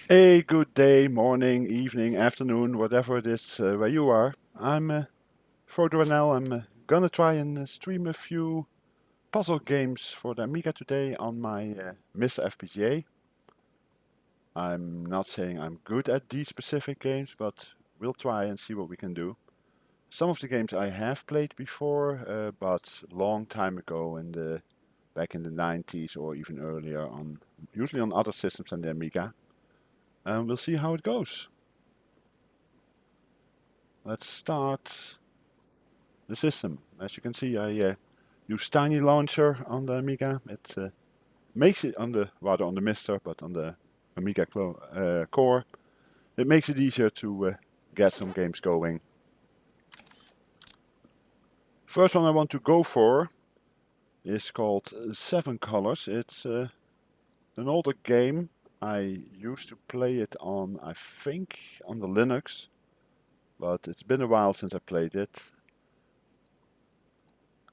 A good day, morning, evening, afternoon, whatever it is where you are. I'm Frodo Ranel. I'm gonna try and stream a few puzzle games for the Amiga today on my MiSTer FPGA. I'm not saying I'm good at these specific games, but we'll try and see what we can do. Some of the games I have played before, but long time ago back in the 90s or even earlier usually on other systems than the Amiga. And we'll see how it goes. Let's start the system. As you can see, I use Tiny Launcher on the Amiga. It makes it on the MiSTer, but on the Amiga core, it makes it easier to get some games going. First one I want to go for is called Seven Colors. It's an older game. I used to play it on, I think, on the Linux, but it's been a while since I played it.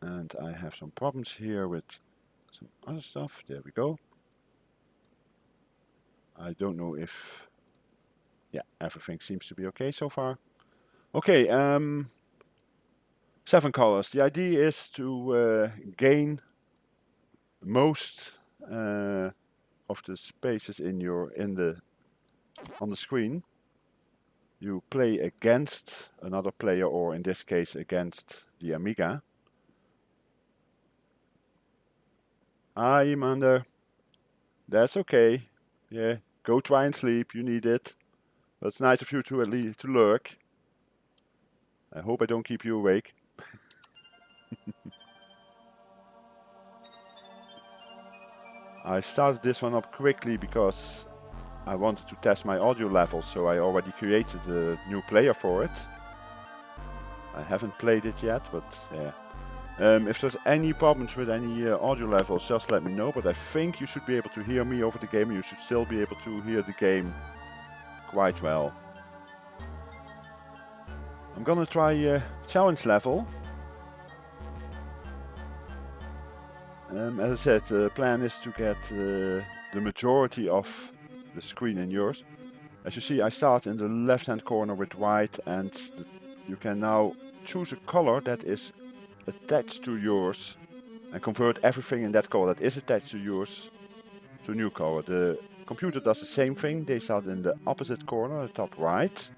And I have some problems here with some other stuff. There we go. I don't know if... Yeah, everything seems to be okay so far. Okay, Seven colors. The idea is to gain most of the spaces on the screen. You play against another player, or in this case against the Amiga. Hi, Imander. That's okay. Yeah, go try and sleep. You need it. But it's nice of you to at least to lurk. I hope I don't keep you awake. I started this one up quickly because I wanted to test my audio levels, so I already created a new player for it. I haven't played it yet, but yeah. If there's any problems with any audio levels, just let me know, but I think you should be able to hear me over the game, and you should still be able to hear the game quite well. I'm gonna try a challenge level. As I said, the plan is to get the majority of the screen in yours. As you see, I start in the left-hand corner with white, and you can now choose a color that is attached to yours and convert everything in that color that is attached to yours to a new color. The computer does the same thing. They start in the opposite corner, the top right.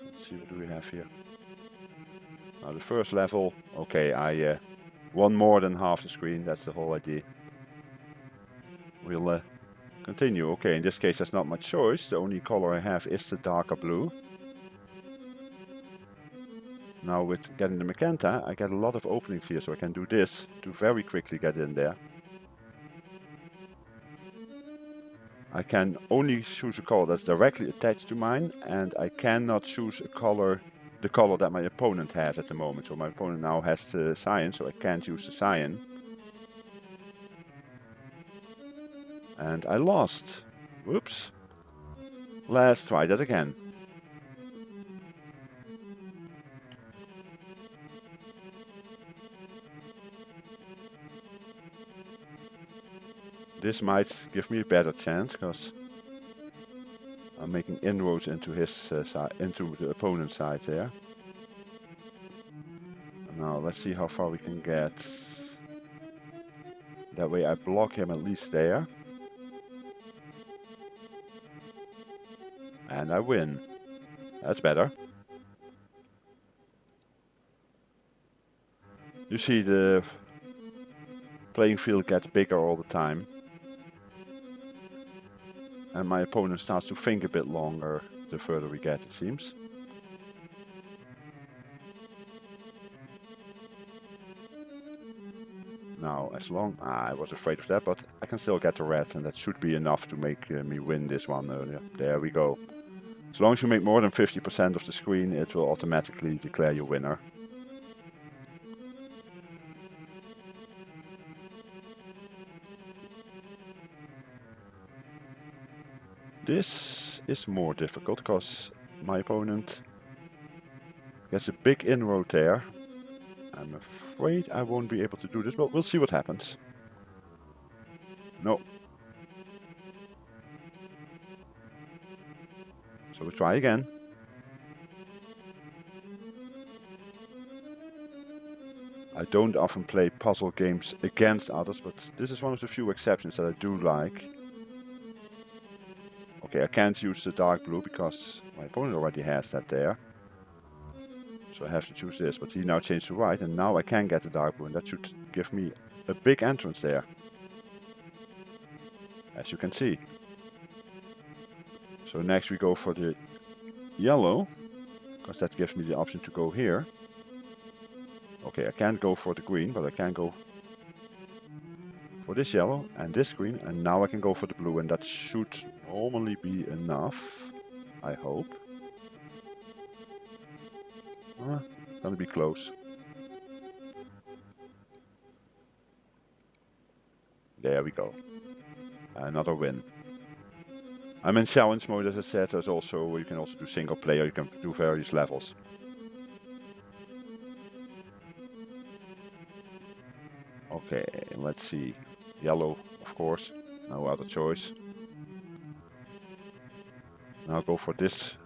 Let's see, what do we have here? Now the first level, okay, I won more than half the screen. That's the whole idea. We'll continue. Okay, in this case there's not much choice. The only color I have is the darker blue. Now with getting the magenta, I get a lot of openings here, so I can do this to very quickly get in there. I can only choose a color that's directly attached to mine, and I cannot choose a color, the color that my opponent has at the moment. So my opponent now has cyan, so I can't use the cyan. And I lost. Whoops. Let's try that again. This might give me a better chance, because I'm making inroads into his side, into the opponent's side there. Now let's see how far we can get. That way I block him at least there. And I win. That's better. You see the playing field gets bigger all the time. And my opponent starts to think a bit longer the further we get, it seems. Now, as long... I was afraid of that, but I can still get the red, and that should be enough to make me win this one earlier. There we go. As long as you make more than 50% of the screen, it will automatically declare you winner. This is more difficult, because my opponent Gets a big inroad there. I'm afraid I won't be able to do this, but we'll see what happens. No. So we try again. I don't often play puzzle games against others, but this is one of the few exceptions that I do like. Okay, I can't use the dark blue because my opponent already has that there. So I have to choose this, but he now changed to white, and now I can get the dark blue, and that should give me a big entrance there, as you can see. So next we go for the yellow, because that gives me the option to go here. Okay, I can't go for the green, but I can go for this yellow and this green, and now I can go for the blue, and that should normally be enough, I hope. Gonna be close. There we go. Another win. I'm in challenge mode, as I said. There's also, you can also do single player, you can do various levels. Okay, let's see. Yellow, of course. No other choice. Now go for this.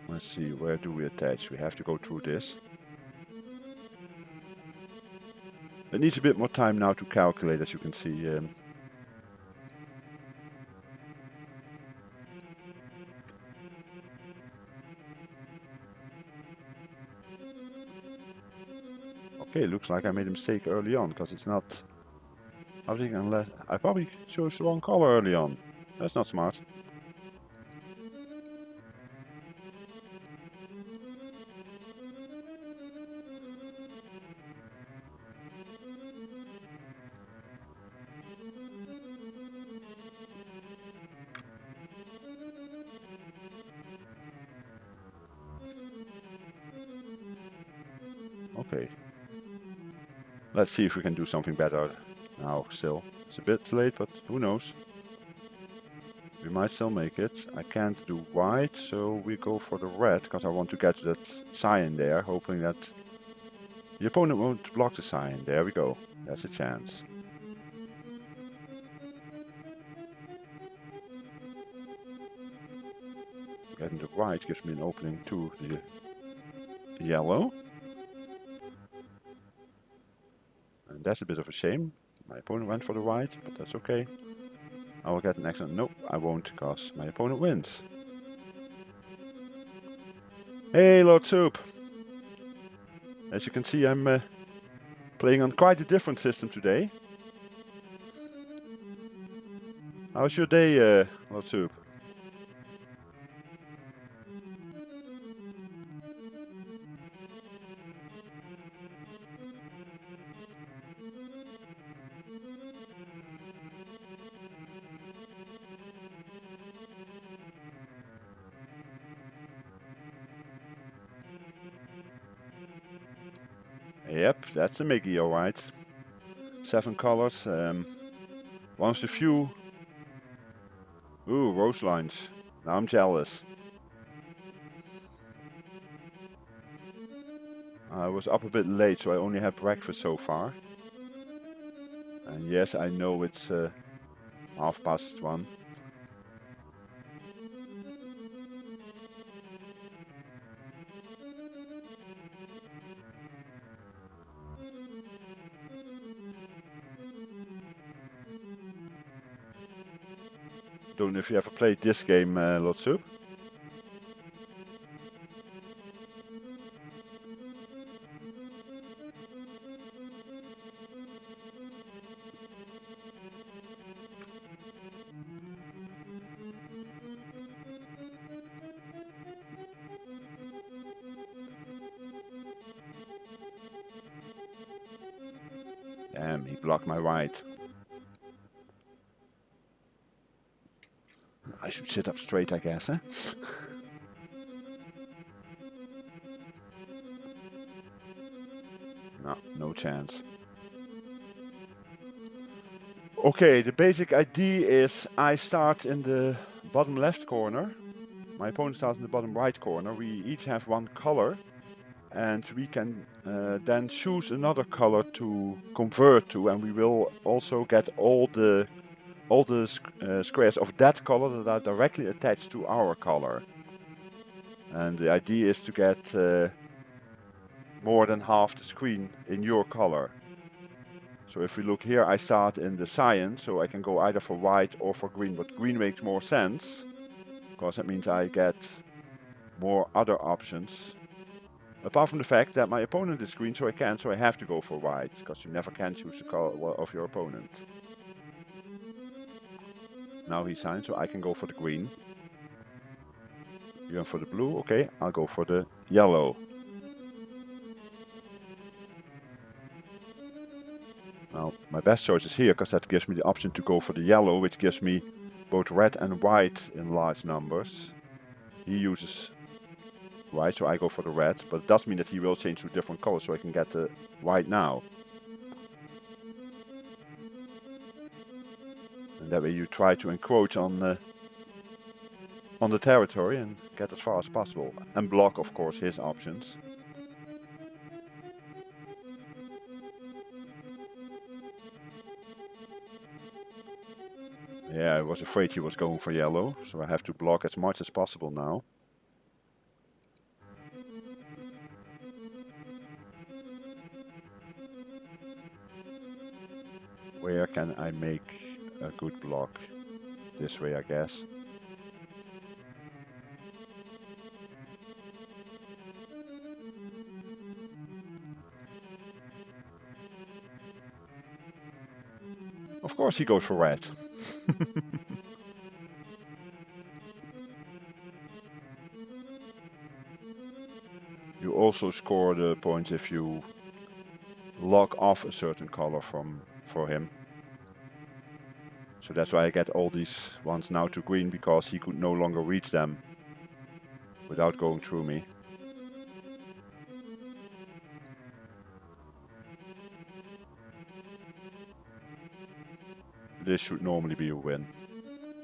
Let's see, where do we attach? We have to go through this. It needs a bit more time now to calculate, as you can see. Okay, looks like I made a mistake early on, because it's not... unless I probably chose the wrong color early on. That's not smart. Okay. Let's see if we can do something better now still. It's a bit late, but who knows. We might still make it. I can't do white, so we go for the red, because I want to get to that cyan there, hoping that the opponent won't block the cyan. There we go. That's a chance. Getting the white gives me an opening to the yellow. And that's a bit of a shame. My opponent went for the white, but that's okay. I will get an excellent... Nope, I won't, because my opponent wins. Hey, Lord Soup! As you can see, I'm playing on quite a different system today. How's your day, Lord Soup? Yep, that's a Mickey, alright. 7 colors. One of the few... Ooh, rose lines. Now I'm jealous. I was up a bit late, so I only had breakfast so far. And yes, I know it's 1:30. Don't know if you ever played this game, Lord Soup. Damn, he blocked my right. I should sit up straight, I guess, eh? No, no chance. Okay, the basic idea is I start in the bottom left corner. My opponent starts in the bottom right corner. We each have one color, and we can then choose another color to convert to, and we will also get all the squares of that color that are directly attached to our color. And the idea is to get more than half the screen in your color. So if we look here, I start in the cyan, so I can go either for white or for green, but green makes more sense, because that means I get more other options. Apart from the fact that my opponent is green, so I have to go for white, because you never can choose the color of your opponent. Now he's cyan, so I can go for the green. You went for the blue, okay, I'll go for the yellow. Now, my best choice is here, because that gives me the option to go for the yellow, which gives me both red and white in large numbers. He uses white, so I go for the red, but it does mean that he will change to different colors, so I can get the white now. And that way you try to encroach on the territory and get as far as possible. And block, of course, his options. Yeah, I was afraid he was going for yellow, so I have to block as much as possible now. Where can I make a good block? This way, I guess. Of course he goes for red. You also score the points if you lock off a certain color for him. So that's why I get all these ones now to green, because he could no longer reach them without going through me. This should normally be a win,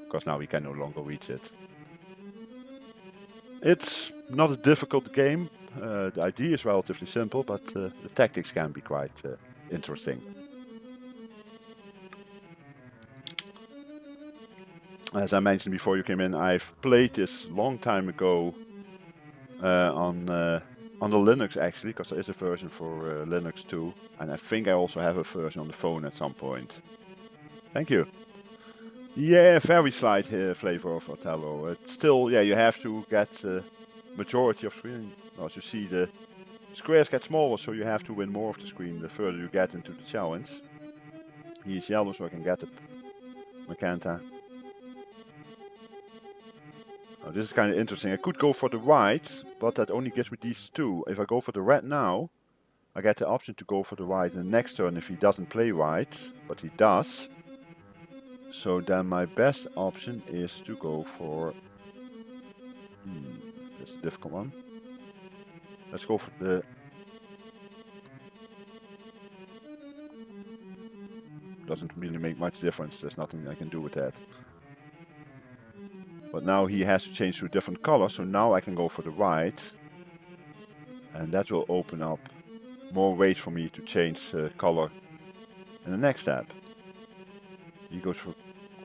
because now we can no longer reach it. It's not a difficult game. The idea is relatively simple, but the tactics can be quite interesting. As I mentioned before you came in, I've played this long time ago on the Linux actually, because there is a version for Linux too, and I think I also have a version on the phone at some point. Thank you. Yeah, very slight flavor of Othello. It's still, yeah, you have to get the majority of screen. As you see, the squares get smaller, so you have to win more of the screen the further you get into the challenge. He's yellow, so I can get the Macanta. Now, this is kind of interesting. I could go for the white, but that only gives me these two. If I go for the red now, I get the option to go for the white in the next turn if he doesn't play white, but he does. So then my best option is to go for... That's a difficult one. Let's go for the... Doesn't really make much difference. There's nothing I can do with that. But now he has to change to a different color, so now I can go for the white. And that will open up more ways for me to change color in the next step. He goes for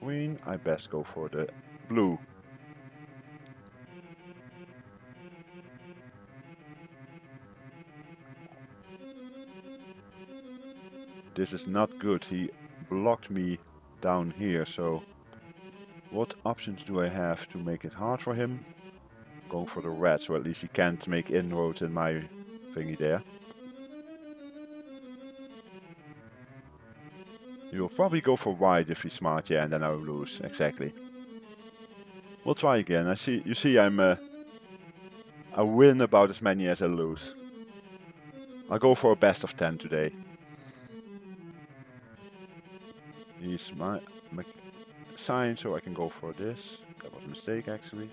green, I best go for the blue. This is not good. He blocked me down here, so what options do I have to make it hard for him? Going for the red, so at least he can't make inroads in my thingy there. He will probably go for white if he's smart, yeah, and then I'll lose, exactly. We'll try again. You see I win about as many as I lose. I'll go for a best of 10 today. He's my sign, so I can go for this. That was a mistake, actually.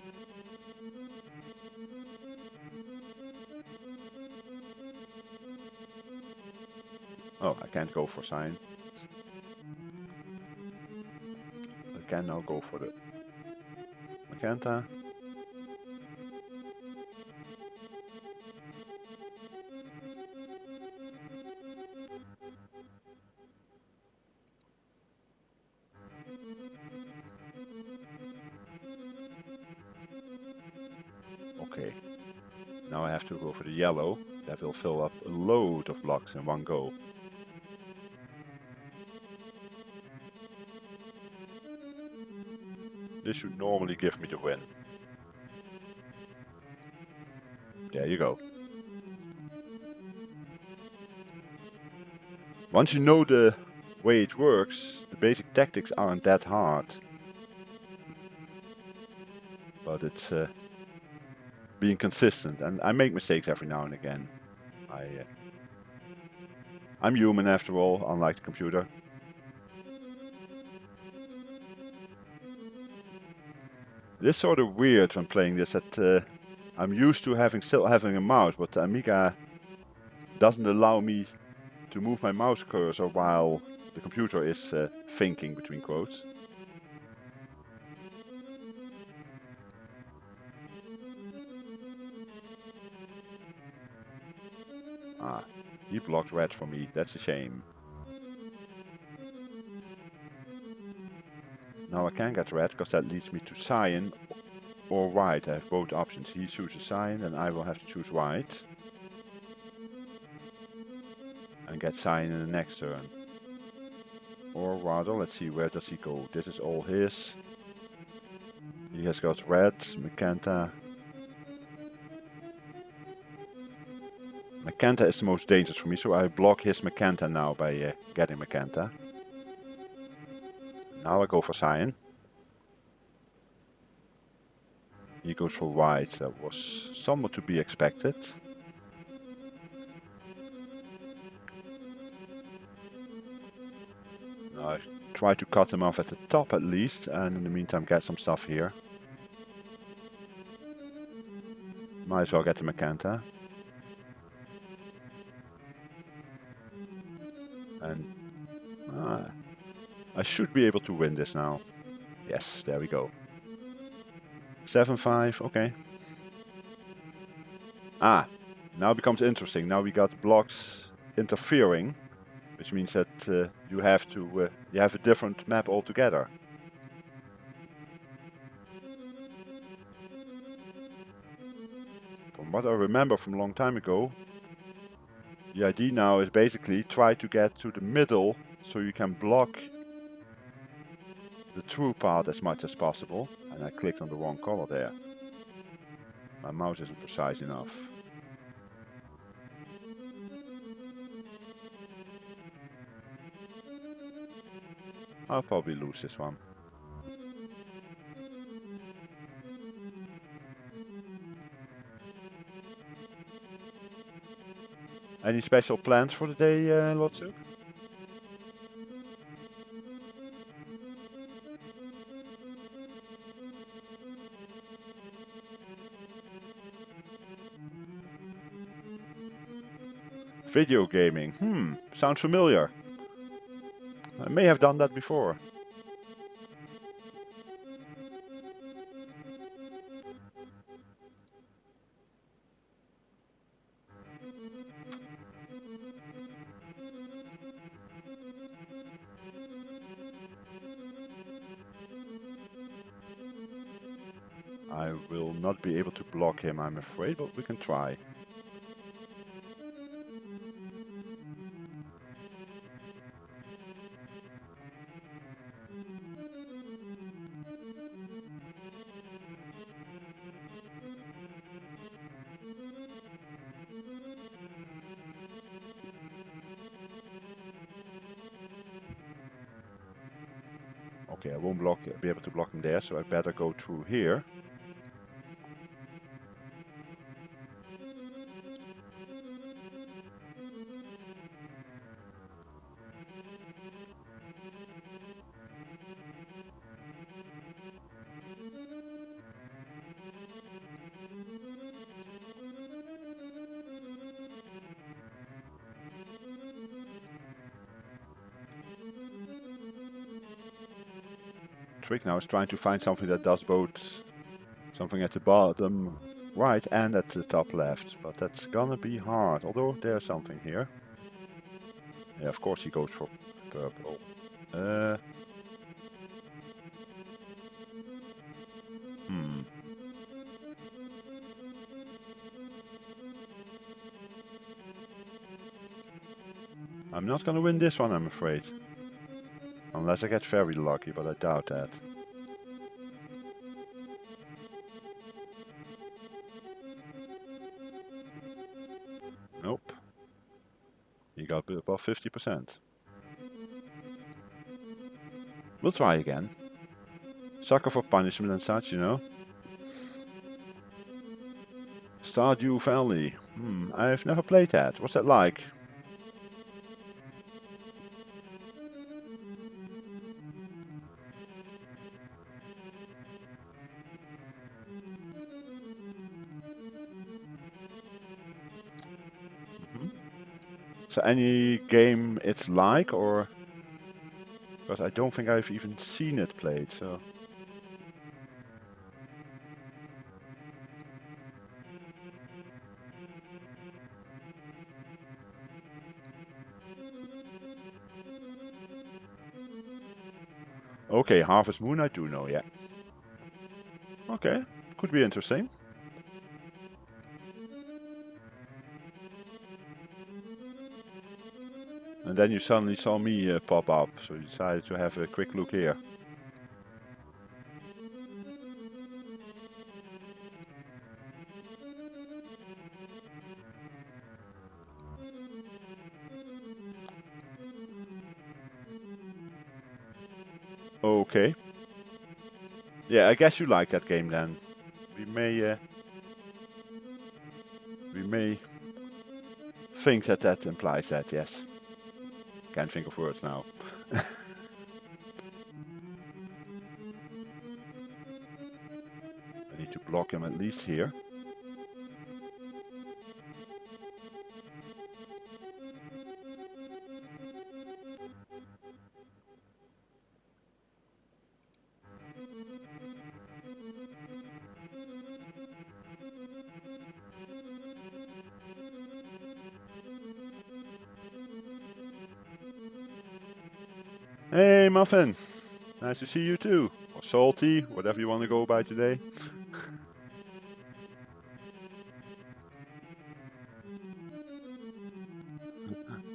Oh, I can't go for sign. I can now go for the Magenta. Okay. Now I have to go for the yellow. That will fill up a load of blocks in one go. This should normally give me the win. There you go. Once you know the way it works, the basic tactics aren't that hard. But it's being consistent, and I make mistakes every now and again. I'm human after all, unlike the computer. It is sort of weird when playing this that I'm used to still having a mouse, but the Amiga doesn't allow me to move my mouse cursor while the computer is thinking, between quotes. Ah, he blocked red for me, that's a shame. Now I can get red, because that leads me to cyan or white. I have both options. He chooses cyan, and I will have to choose white. And get cyan in the next turn. Or rather, let's see, where does he go? This is all his. He has got red, Magenta. Magenta is the most dangerous for me, so I block his Magenta now by getting Magenta. Now I go for cyan. He goes for white. That was somewhat to be expected. Now I try to cut him off at the top at least, and in the meantime get some stuff here. Might as well get the Magenta. And I should be able to win this now. Yes, there we go. 7-5, okay. Ah, now it becomes interesting. Now we got blocks interfering, which means that you have a different map altogether. From what I remember from a long time ago, the idea now is basically try to get to the middle so you can block the true path as much as possible. And I clicked on the wrong color there. My mouse isn't precise enough. I'll probably lose this one. Any special plans for the day, Lotsu? Video gaming. Sounds familiar. I may have done that before. I will not be able to block him, I'm afraid, but we can try. Okay, I won't be able to block him there, so I better go through here. Trick now is trying to find something that does both Something at the bottom right and at the top left, but that's gonna be hard, although there's something here. Yeah, of course he goes for purple. I'm not gonna win this one, I'm afraid. Unless I get very lucky, but I doubt that. Nope. He got above 50%. We'll try again. Sucker for punishment and such, you know. Stardew Valley. I've never played that. What's that like? So any game it's like, or... Because I don't think I've even seen it played, so... Okay, Harvest Moon I do know, yeah. Okay, could be interesting. And then you suddenly saw me pop up, so you decided to have a quick look here. Okay. Yeah, I guess you like that game then. We may think that that implies that, yes. Can't think of words now. I need to block him at least here. Hey, Muffin! Nice to see you too. Or Salty, whatever you want to go by today.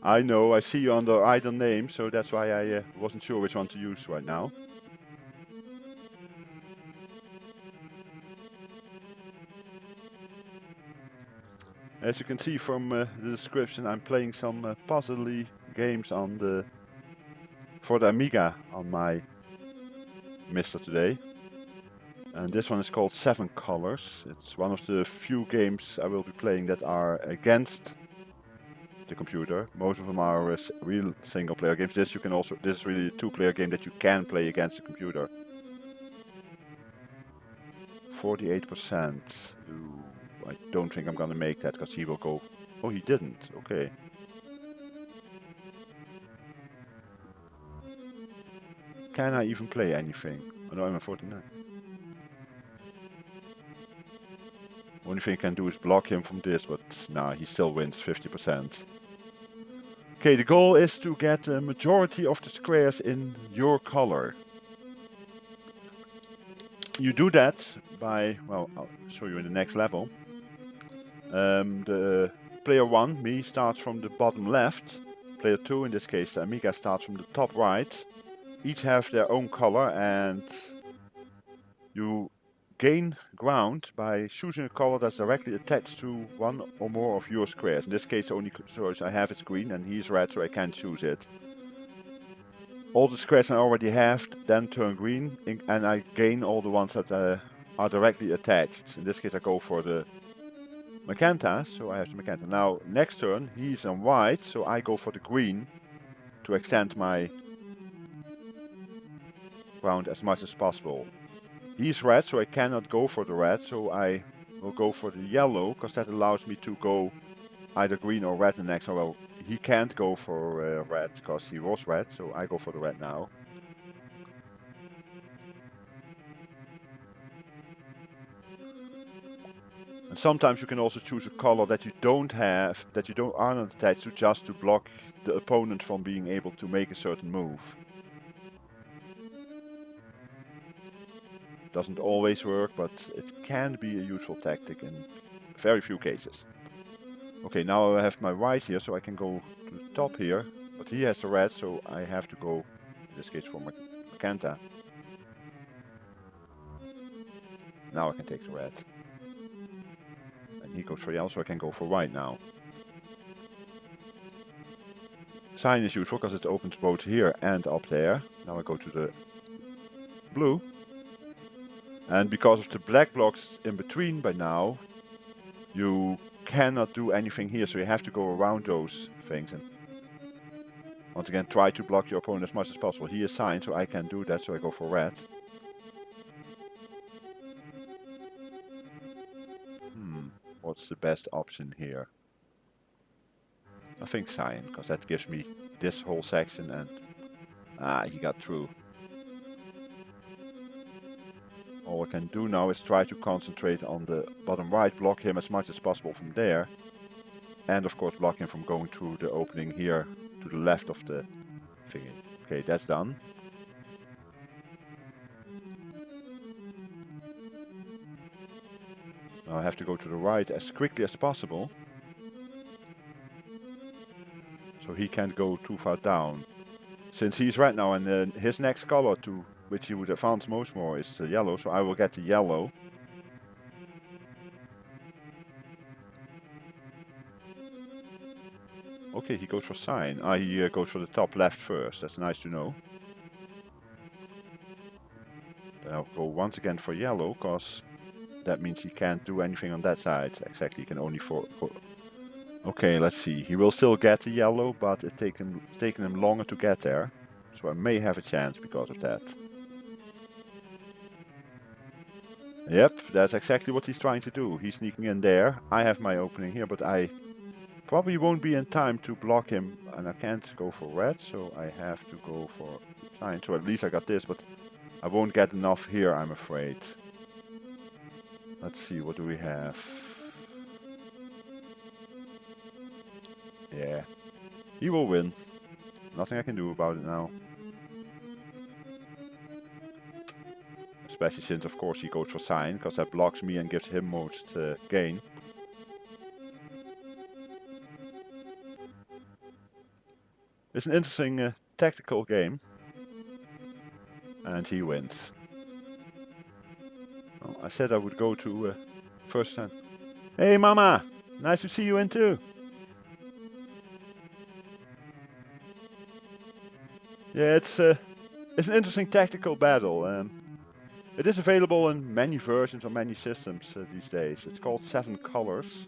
I know, I see you under either name, so that's why I wasn't sure which one to use right now. As you can see from the description, I'm playing some puzzly games on for the Amiga on my MiSTer today. And this one is called 7 Colors. It's one of the few games I will be playing that are against the computer. Most of them are real single player games. This is really a 2-player game that you can play against the computer. 48%. Ooh, I don't think I'm gonna make that because he will go. Oh, he didn't. Okay. Can I even play anything? Oh, no, I'm at 49. Only thing I can do is block him from this, but nah, he still wins 50%. Okay, the goal is to get a majority of the squares in your color. You do that by, well, I'll show you in the next level. The player 1, me, starts from the bottom left. Player 2, in this case the Amiga, starts from the top right. Each have their own color, and you gain ground by choosing a color that's directly attached to one or more of your squares. In this case, the only choice I have is green, and he's red, so I can't choose it. All the squares I already have then turn green, and I gain all the ones that are directly attached. In this case, I go for the magenta, so I have the magenta. Now, next turn, he's on white, so I go for the green to extend my ground as much as possible. He's red, so I cannot go for the red, so I will go for the yellow, because that allows me to go either green or red the next one. Well, he can't go for red, because he was red, so I go for the red now. Sometimes you can also choose a color that you don't have, that you aren't attached to, just to block the opponent from being able to make a certain move. Doesn't always work, but it can be a useful tactic in very few cases. Okay, now I have my white here, so I can go to the top here. But he has the red, so I have to go, in this case, for Magenta. Now I can take the red. And he goes for yellow, so I can go for white now. Sign is useful because it opens both here and up there. Now I go to the blue. And because of the black blocks in between by now, you cannot do anything here, so you have to go around those things. And once again, try to block your opponent as much as possible. He is signed, so I can do that, so I go for red. What's the best option here? I think cyan, because that gives me this whole section, and he got through. All I can do now is try to concentrate on the bottom right, block him as much as possible from there, and of course block him from going through the opening here to the left of the thingy. Okay, that's done. Now I have to go to the right as quickly as possible, so he can't go too far down. Since he's red now, and his next color to which he would advance most more is yellow, so I will get the yellow. Okay, he goes for cyan. He goes for the top left first. That's nice to know. Then I'll go once again for yellow, because that means he can't do anything on that side. Exactly, he can only for... Okay, let's see. He will still get the yellow, but it's taken him longer to get there. So I may have a chance because of that. Yep, that's exactly what he's trying to do. He's sneaking in there. I have my opening here, but I probably won't be in time to block him. And I can't go for red, so I have to go for cyan. So at least I got this, but I won't get enough here, I'm afraid. Let's see, what do we have? Yeah, he will win. Nothing I can do about it now. Especially since, of course, he goes for cyan, because that blocks me and gives him most gain. It's an interesting tactical game. And he wins. Well, I said I would go to first time. Hey, Mama! Nice to see you in too. Yeah, it's an interesting tactical battle. It is available in many versions on many systems these days. It's called 7 Colors.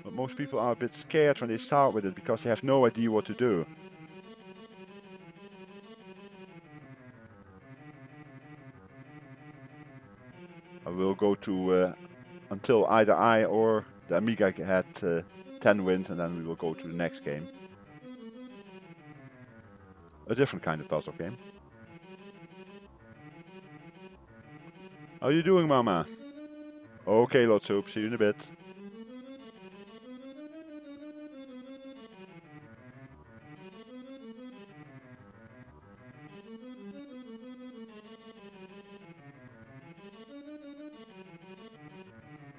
But most people are a bit scared when they start with it because they have no idea what to do. I will go to until either I or the Amiga had 10 wins, and then we will go to the next game. A different kind of puzzle game. How are you doing, Mama? Okay, Lord Soup, see you in a bit.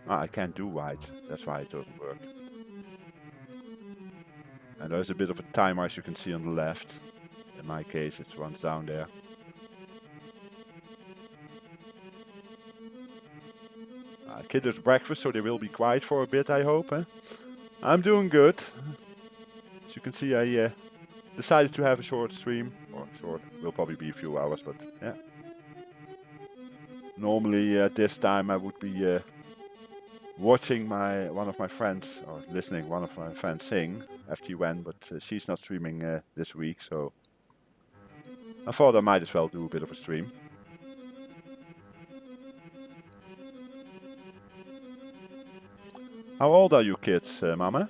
I can't do white, that's why it doesn't work. And there's a bit of a timer, as you can see on the left. In my case, it runs down there. Kid has breakfast, so they will be quiet for a bit, I hope. I'm doing good. As you can see, I decided to have a short stream. Or short, will probably be a few hours, but yeah. Normally at this time I would be watching one of my friends, or listening one of my friends sing, FT1, but she's not streaming this week, so I thought I might as well do a bit of a stream. How old are you kids, Mama?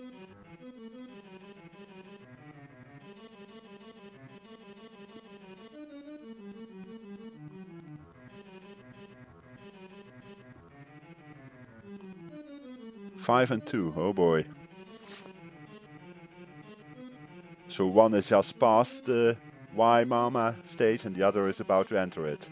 5 and 2, oh boy. So one is just past the Why Mama stage and the other is about to enter it.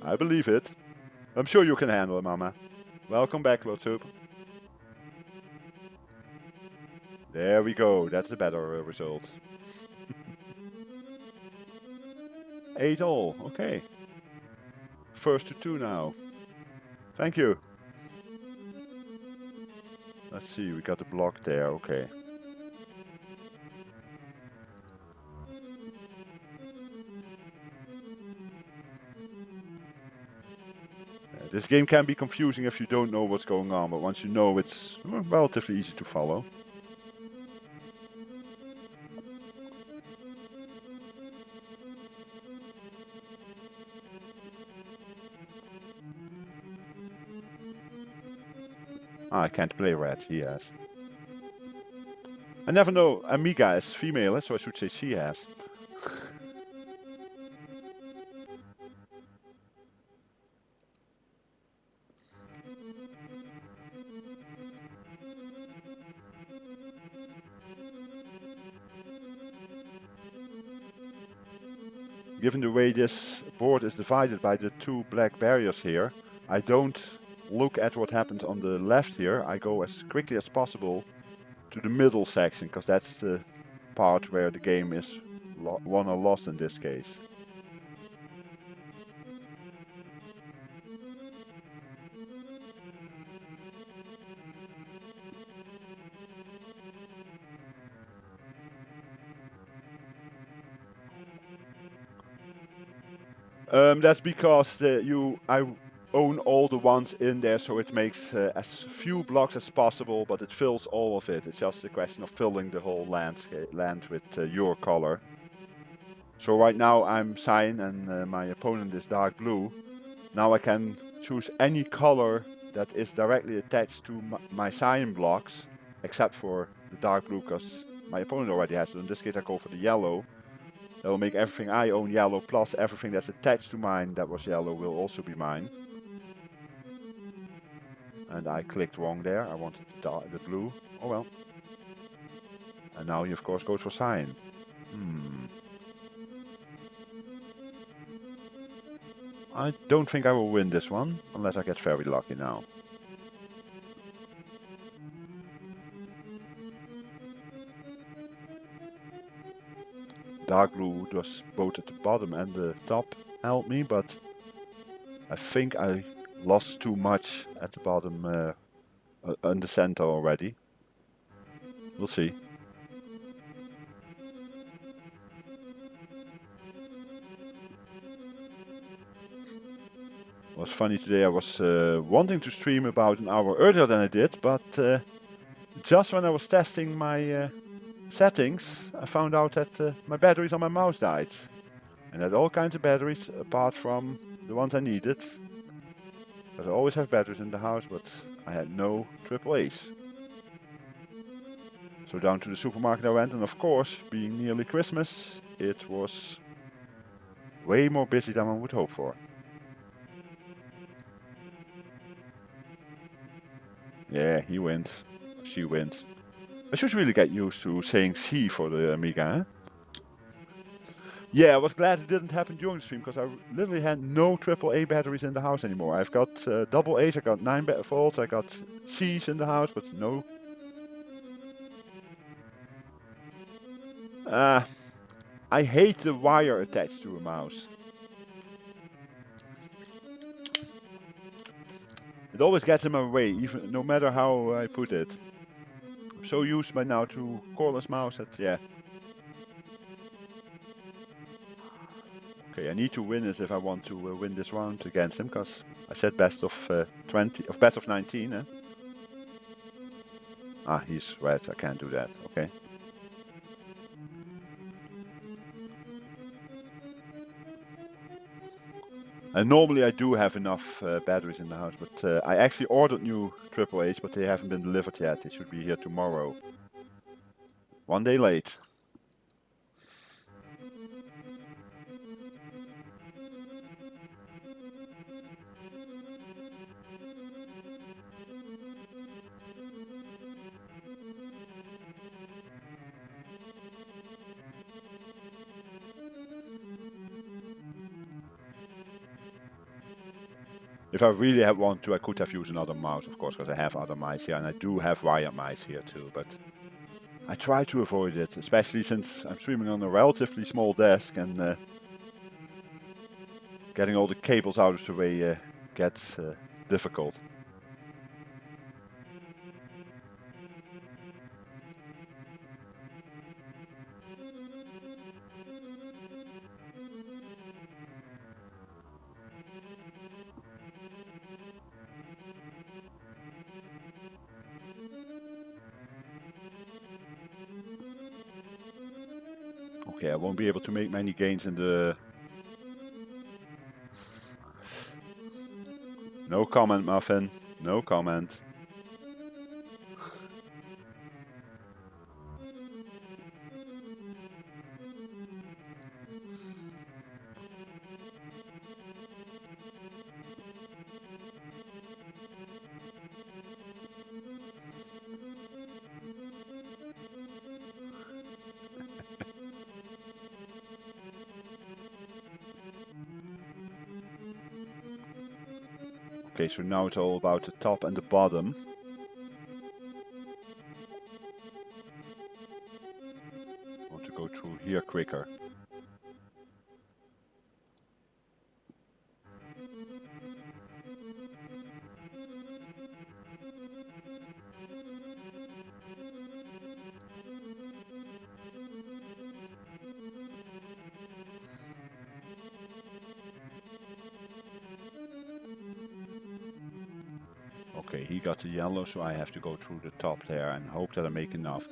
I believe it. I'm sure you can handle it, Mama. Welcome back, Lotsup. There we go, that's a better result. 8 all, okay. First to 2 now. Thank you. Let's see, we got a block there, okay. This game can be confusing if you don't know what's going on, but once you know, it's relatively easy to follow. I can't play red, he has. I never know, Amiga is female, so I should say she has. Given the way this board is divided by the 2 black barriers here, I don't look at what happens on the left here. I go as quickly as possible to the middle section, because that's the part where the game is won or lost in this case. That's because I own all the ones in there, so it makes as few blocks as possible, but it fills all of it. It's just a question of filling the whole land with your color. So right now I'm cyan and my opponent is dark blue. Now I can choose any color that is directly attached to my cyan blocks, except for the dark blue, because my opponent already has it. In this case I go for the yellow. That will make everything I own yellow, plus everything that's attached to mine that was yellow will also be mine. And I clicked wrong there, I wanted the blue. Oh well. And now he of course goes for cyan. I don't think I will win this one, unless I get very lucky now. Dark blue does both at the bottom and the top help me, but I think I lost too much at the bottom in the center already. We'll see. It was funny today, I was wanting to stream about an hour earlier than I did, but just when I was testing my settings, I found out that my batteries on my mouse died. And I had all kinds of batteries, apart from the ones I needed. Because I always have batteries in the house, but I had no AAAs. So down to the supermarket I went, and of course, being nearly Christmas, it was way more busy than one would hope for. Yeah, he wins. She wins. I should really get used to saying she for the Amiga, huh? Yeah, I was glad it didn't happen during the stream, because I literally had no AAA batteries in the house anymore. I've got double A's, I got 9 volts, I got C's in the house, but no. I hate the wire attached to a mouse. It always gets in my way, even no matter how I put it. I'm so used by now to cordless mouse that, yeah. Okay, I need to win this if I want to win this round against him, because I said best of 20, of best of 19, eh? Ah, he's red, I can't do that, okay. And normally I do have enough batteries in the house, but I actually ordered new AAAs, but they haven't been delivered yet. They should be here tomorrow. One day late. If I really had wanted to, I could have used another mouse, of course, because I have other mice here, and I do have wired mice here too, but I try to avoid it, especially since I'm streaming on a relatively small desk, and getting all the cables out of the way gets difficult. Okay, I won't be able to make many gains in the... No comment, Muffin. No comment. Okay, so now it's all about the top and the bottom. I want to go through here quicker. Okay, he got the yellow, so I have to go through the top there and hope that I make enough.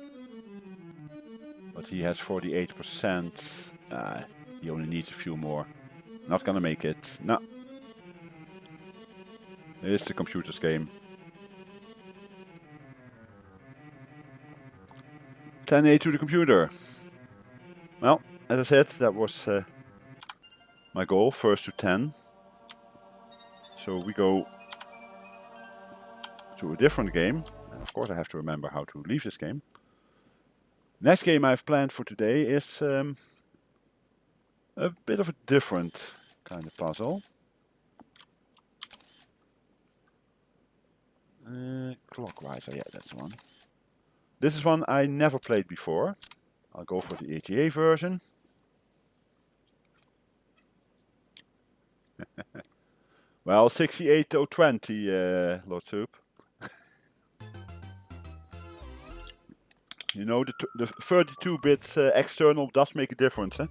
But he has 48%. He only needs a few more. Not gonna make it. No. It's the computer's game. 10A to the computer. Well, as I said, that was my goal, first to 10. So we go to a different game. And of course I have to remember how to leave this game. Next game I've planned for today is a bit of a different kind of puzzle. Clockwiser, yeah, that's the one. This is one I never played before. I'll go for the ETA version. Well, 68020, Lord Soup. You know, the 32 bits external does make a difference, huh?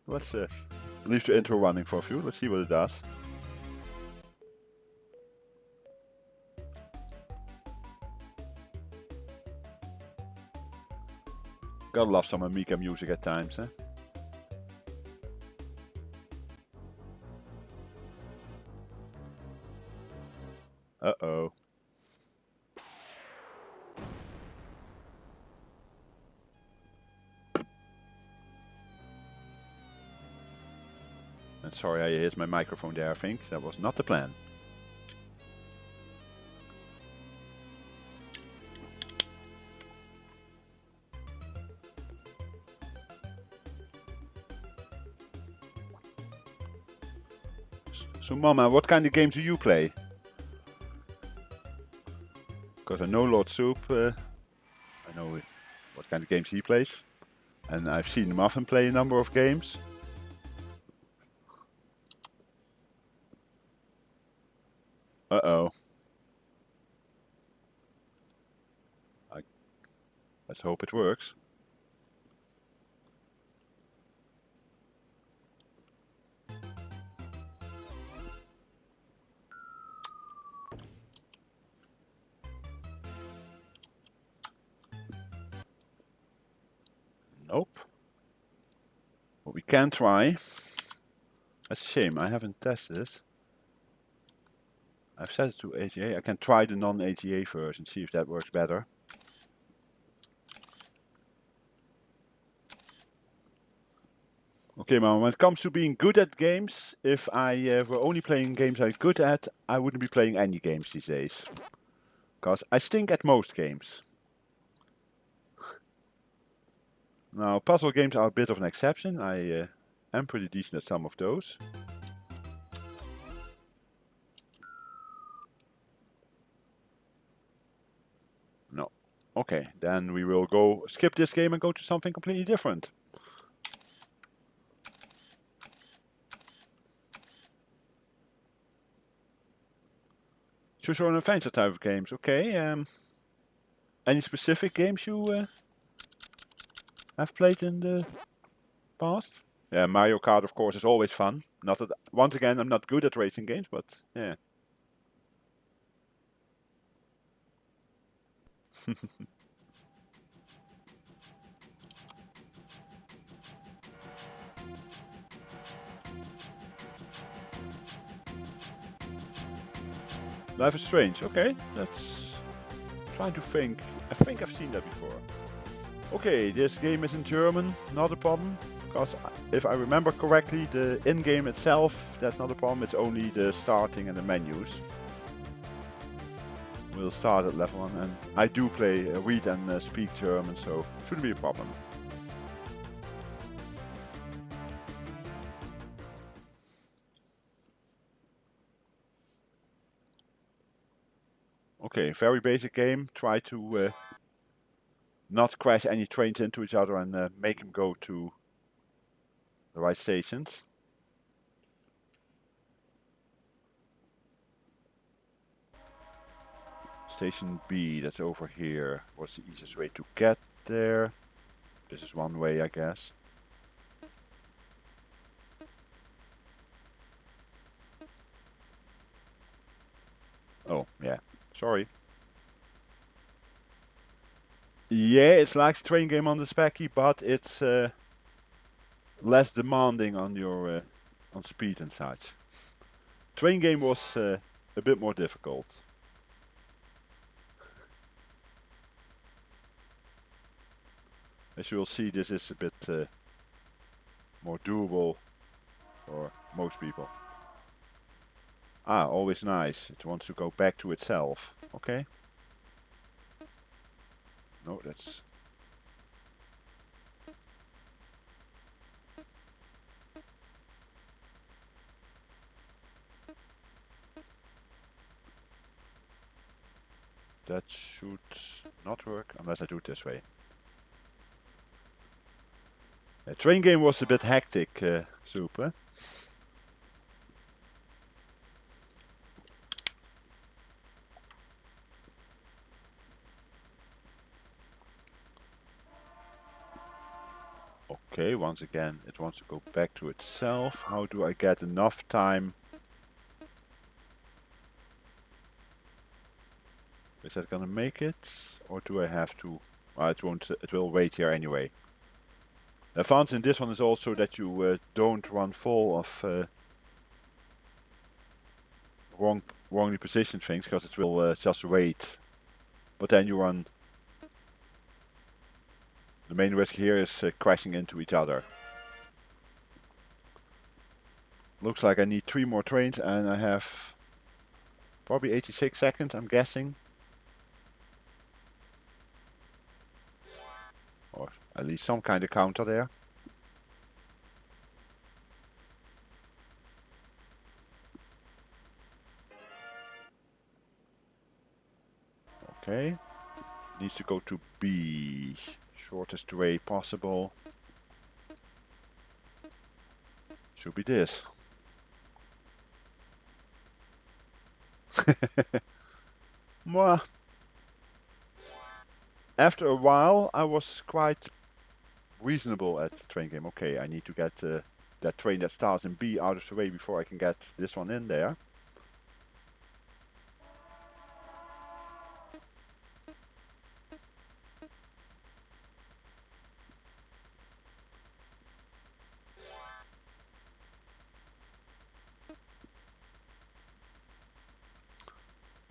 Let's leave the intro running for a few. Let's see what it does. Gotta love some Amiga music at times, huh? Uh-oh. And sorry, I hit my microphone there, I think. That was not the plan. So, Mama, what kind of games do you play? Because I know Lord Soup, I know what kind of games he plays. And I've seen Muffin play a number of games. Uh-oh. Let's hope it works. Nope. But we can try. That's a shame, I haven't tested this. I've set it to AGA. I can try the non-AGA version, see if that works better. Okay, man, when it comes to being good at games, if I were only playing games I'm good at, I wouldn't be playing any games these days. Because I stink at most games. Now, puzzle games are a bit of an exception. I am pretty decent at some of those. No. Okay, then we will go skip this game and go to something completely different. Choose your own adventure type of games. Okay, any specific games you have played in the past? Yeah, Mario Kart, of course, is always fun. Not that, once again, I'm not good at racing games, but yeah. Life is Strange. Okay, let's try to think. I think I've seen that before. Okay, this game is in German, not a problem. Because if I remember correctly, the in-game itself, that's not a problem. It's only the starting and the menus. We'll start at level 1, and I do read and speak German, so shouldn't be a problem. Okay, very basic game. Try to not crash any trains into each other and make them go to the right stations. Station B, that's over here. What's the easiest way to get there? This is one way, I guess. Oh, yeah. Sorry. Yeah, it's like the train game on the Specky, but it's less demanding on your on speed and such. Train game was a bit more difficult. As you will see, this is a bit more doable for most people. Ah, always nice. It wants to go back to itself. Okay. No, that's... That should not work unless I do it this way. The train game was a bit hectic, Super. Okay, once again, it wants to go back to itself. How do I get enough time? Is that gonna make it? Or do I have to... Well, it won't, it will wait here anyway. The advantage in this one is also that you don't run full of wrongly positioned things, because it will just wait. But then you run... The main risk here is crashing into each other. Looks like I need 3 more trains and I have probably 86 seconds, I'm guessing. Or at least some kind of counter there. Okay. Needs to go to B. Shortest way possible. Should be this. Well, after a while I was quite reasonable at the train game. Okay, I need to get that train that starts in B out of the way before I can get this one in there.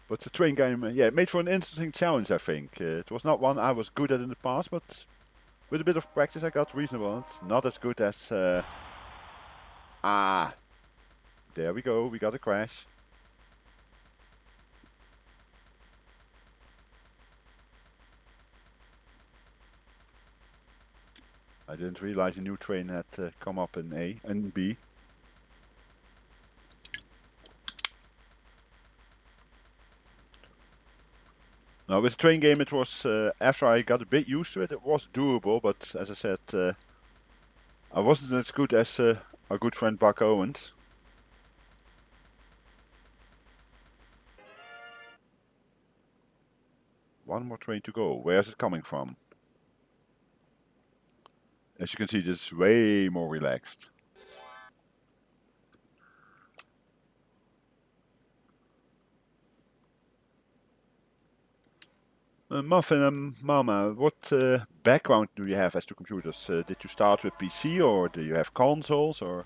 But the train game, yeah, made for an interesting challenge, I think. It was not one I was good at in the past, but with a bit of practice I got reasonable. It's not as good as... there we go, we got a crash. I didn't realize a new train had come up in A and B. Now with the train game it was, after I got a bit used to it, it was doable, but as I said, I wasn't as good as our good friend Buck Owens. One more train to go. Where is it coming from? As you can see, this is way more relaxed. Muffin and Mama, what background do you have as to computers? Did you start with PC or do you have consoles or?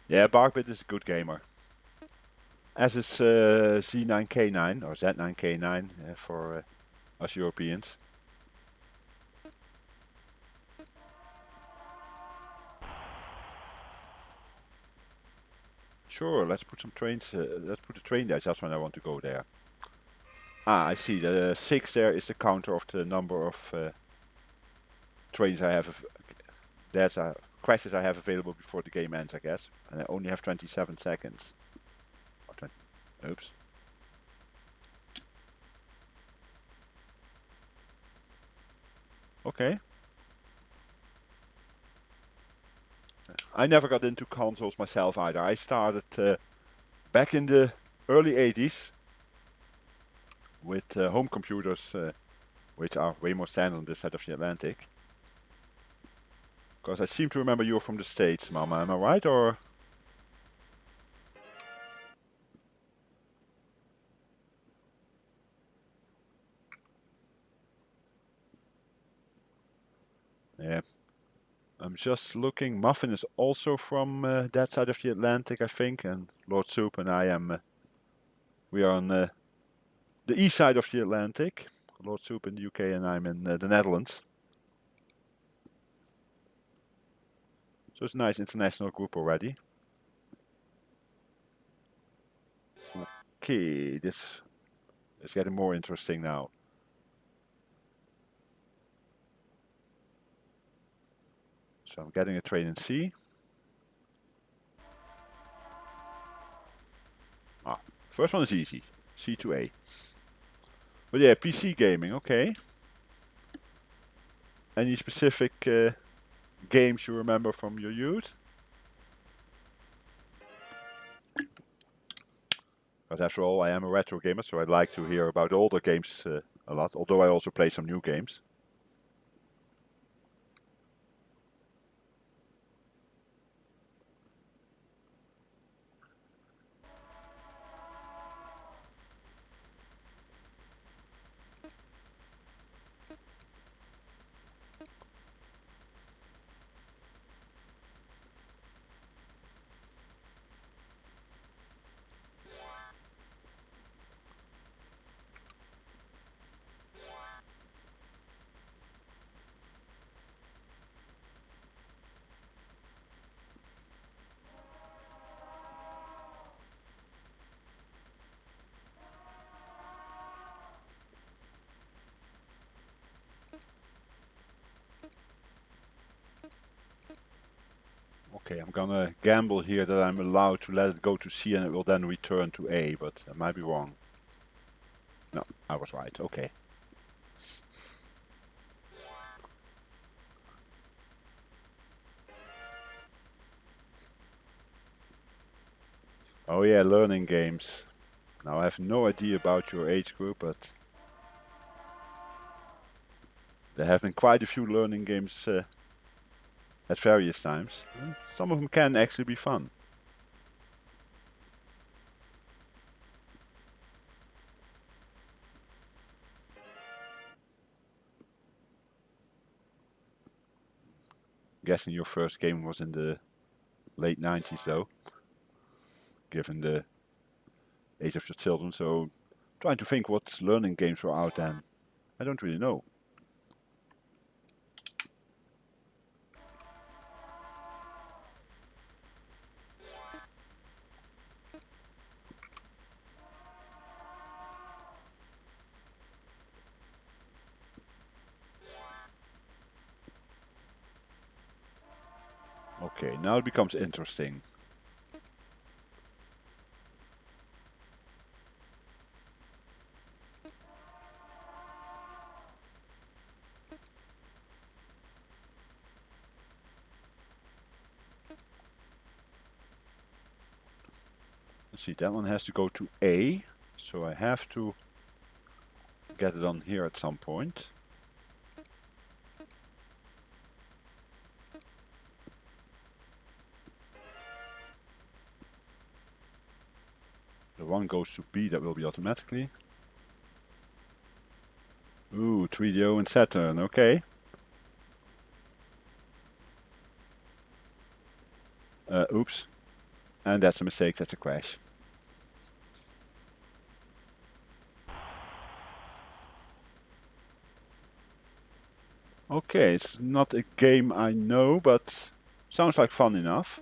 Yeah, Barkbit is a good gamer. As is Z9K9 or Z9K9 for us Europeans. Sure, let's put some trains. Let's put a train there just when I want to go there. I see. The 6 there is the counter of the number of trains I have. That's crashes I have available before the game ends, I guess. And I only have 27 seconds. Or 20, oops. Okay. I never got into consoles myself either. I started back in the early 80s with home computers, which are way more standard on this side of the Atlantic. Because I seem to remember you're from the States, Mama. Am I right, or? Yeah. I'm just looking. Muffin is also from that side of the Atlantic, I think. And Lord Soup and I am... we are on the east side of the Atlantic. Lord Soup in the UK and I'm in the Netherlands. So it's a nice international group already. Okay, this is getting more interesting now. So I'm getting a train in C. First one is easy. C to A. But yeah, PC gaming, okay. Any specific games you remember from your youth? But after all, I am a retro gamer, so I'd like to hear about older games a lot, although I also play some new games. Okay, I'm gonna gamble here that I'm allowed to let it go to C and it will then return to A, but I might be wrong. No, I was right, okay. Oh yeah, learning games. Now I have no idea about your age group, but there have been quite a few learning games at various times. Some of them can actually be fun. Guessing your first game was in the late 90s though, given the age of your children, so trying to think what learning games were out then. I don't really know. Okay, now it becomes interesting. Let's see, that one has to go to A, so I have to get it on here at some point. The one goes to B, that will be automatically. Ooh, 3DO and Saturn, okay. Oops. And that's a mistake, that's a crash. Okay, it's not a game I know, but sounds like fun enough.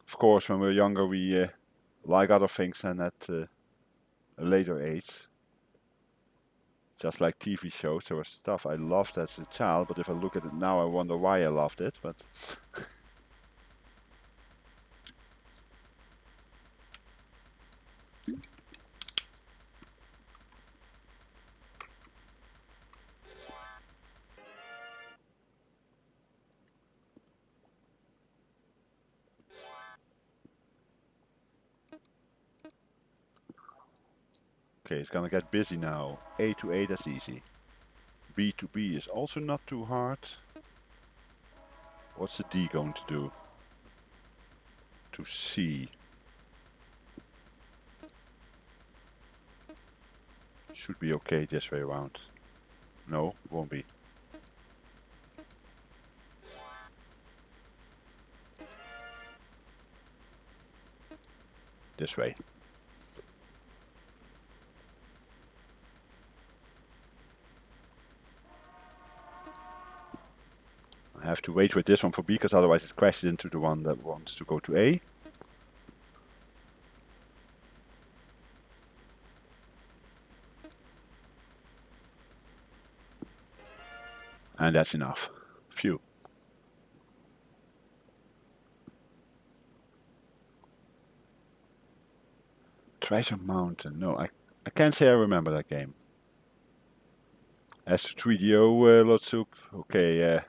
Of course, when we're younger, we like other things than at a later age. Just like TV shows, there was stuff I loved as a child, but if I look at it now, I wonder why I loved it. But okay, it's gonna get busy now. A to A, that's easy. B to B is also not too hard. What's the D going to do? To C. Should be okay this way around. No, won't be. This way. I have to wait with this one for B, because otherwise it crashes into the one that wants to go to A. And that's enough. Phew. Treasure Mountain. No, I can't say I remember that game. As to 3DO, Lotsup. Okay,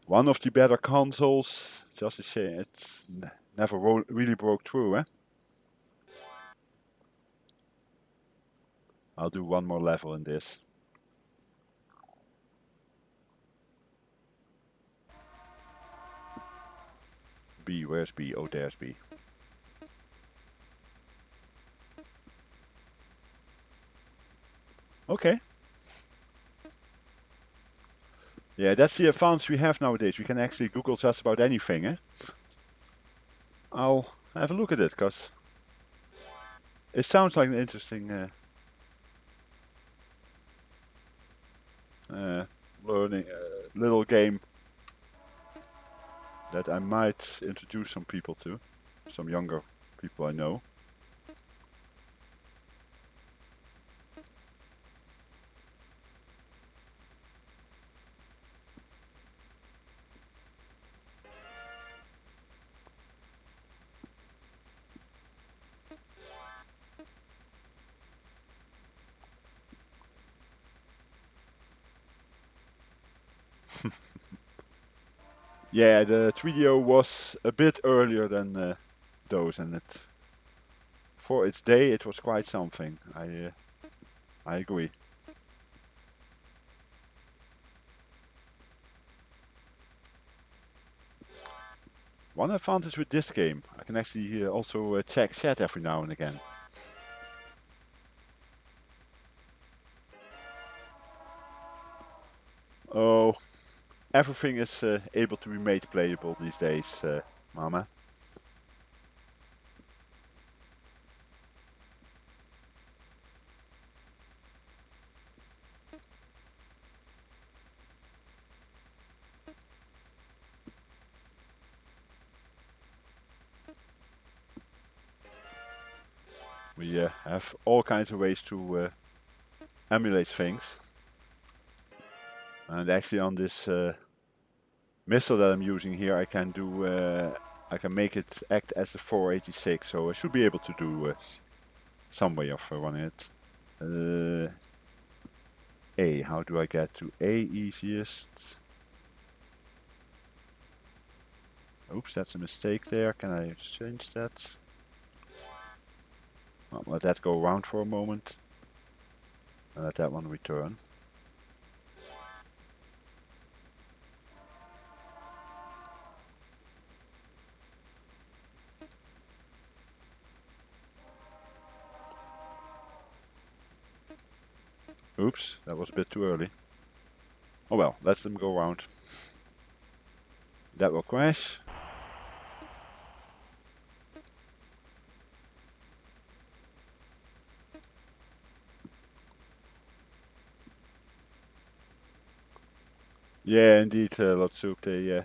one of the better consoles. Just a shame it never really broke through, eh? I'll do one more level in this. B, where's B? Oh, there's B. Okay. Yeah, that's the advance we have nowadays. We can actually Google just about anything, eh? I'll have a look at it, because it sounds like an interesting learning little game that I might introduce some people to, some younger people I know. Yeah, the 3DO was a bit earlier than those, and for its day it was quite something. I agree. One advantage with this game, I can actually also check chat every now and again. Oh, everything is able to be made playable these days, Mama. We have all kinds of ways to emulate things. And actually on this MiSTer that I'm using here, I can do I can make it act as a 486, so I should be able to do some way of running it. A, how do I get to A easiest? Oops, that's a mistake there. Can I change that? Well, let that go around for a moment. And let that one return. Oops, that was a bit too early. Oh well, let them go around. That will crash. Yeah, indeed, Lotsoup, they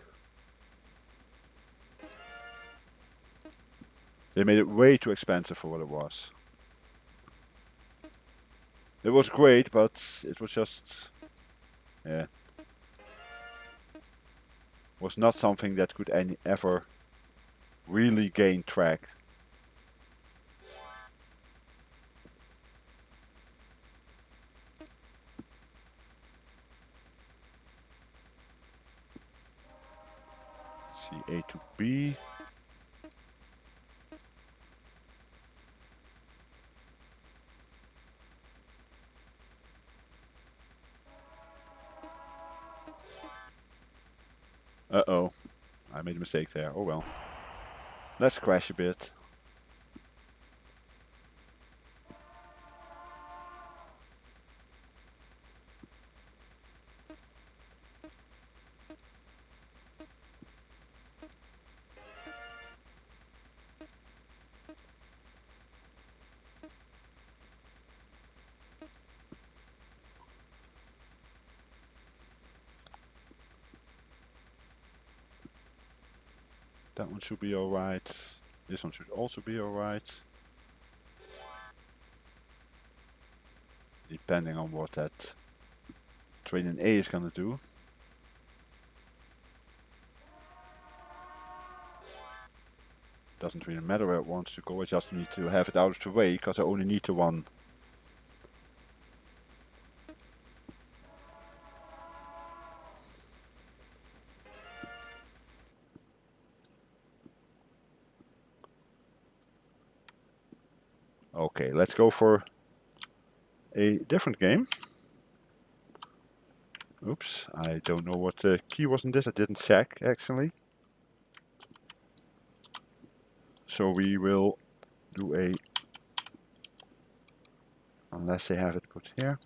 made it way too expensive for what it was. It was great, but it was just, yeah, was not something that could ever really gain track. Let's see, A to B. Uh-oh, I made a mistake there. Oh well. Let's crash a bit. That one should be alright. This one should also be alright. Depending on what that train in A is gonna do. Doesn't really matter where it wants to go, I just need to have it out of the way, because I only need the one. Okay, let's go for a different game. Oops, I don't know what the key was in this, I didn't check actually. So we will do a, unless they have it put here.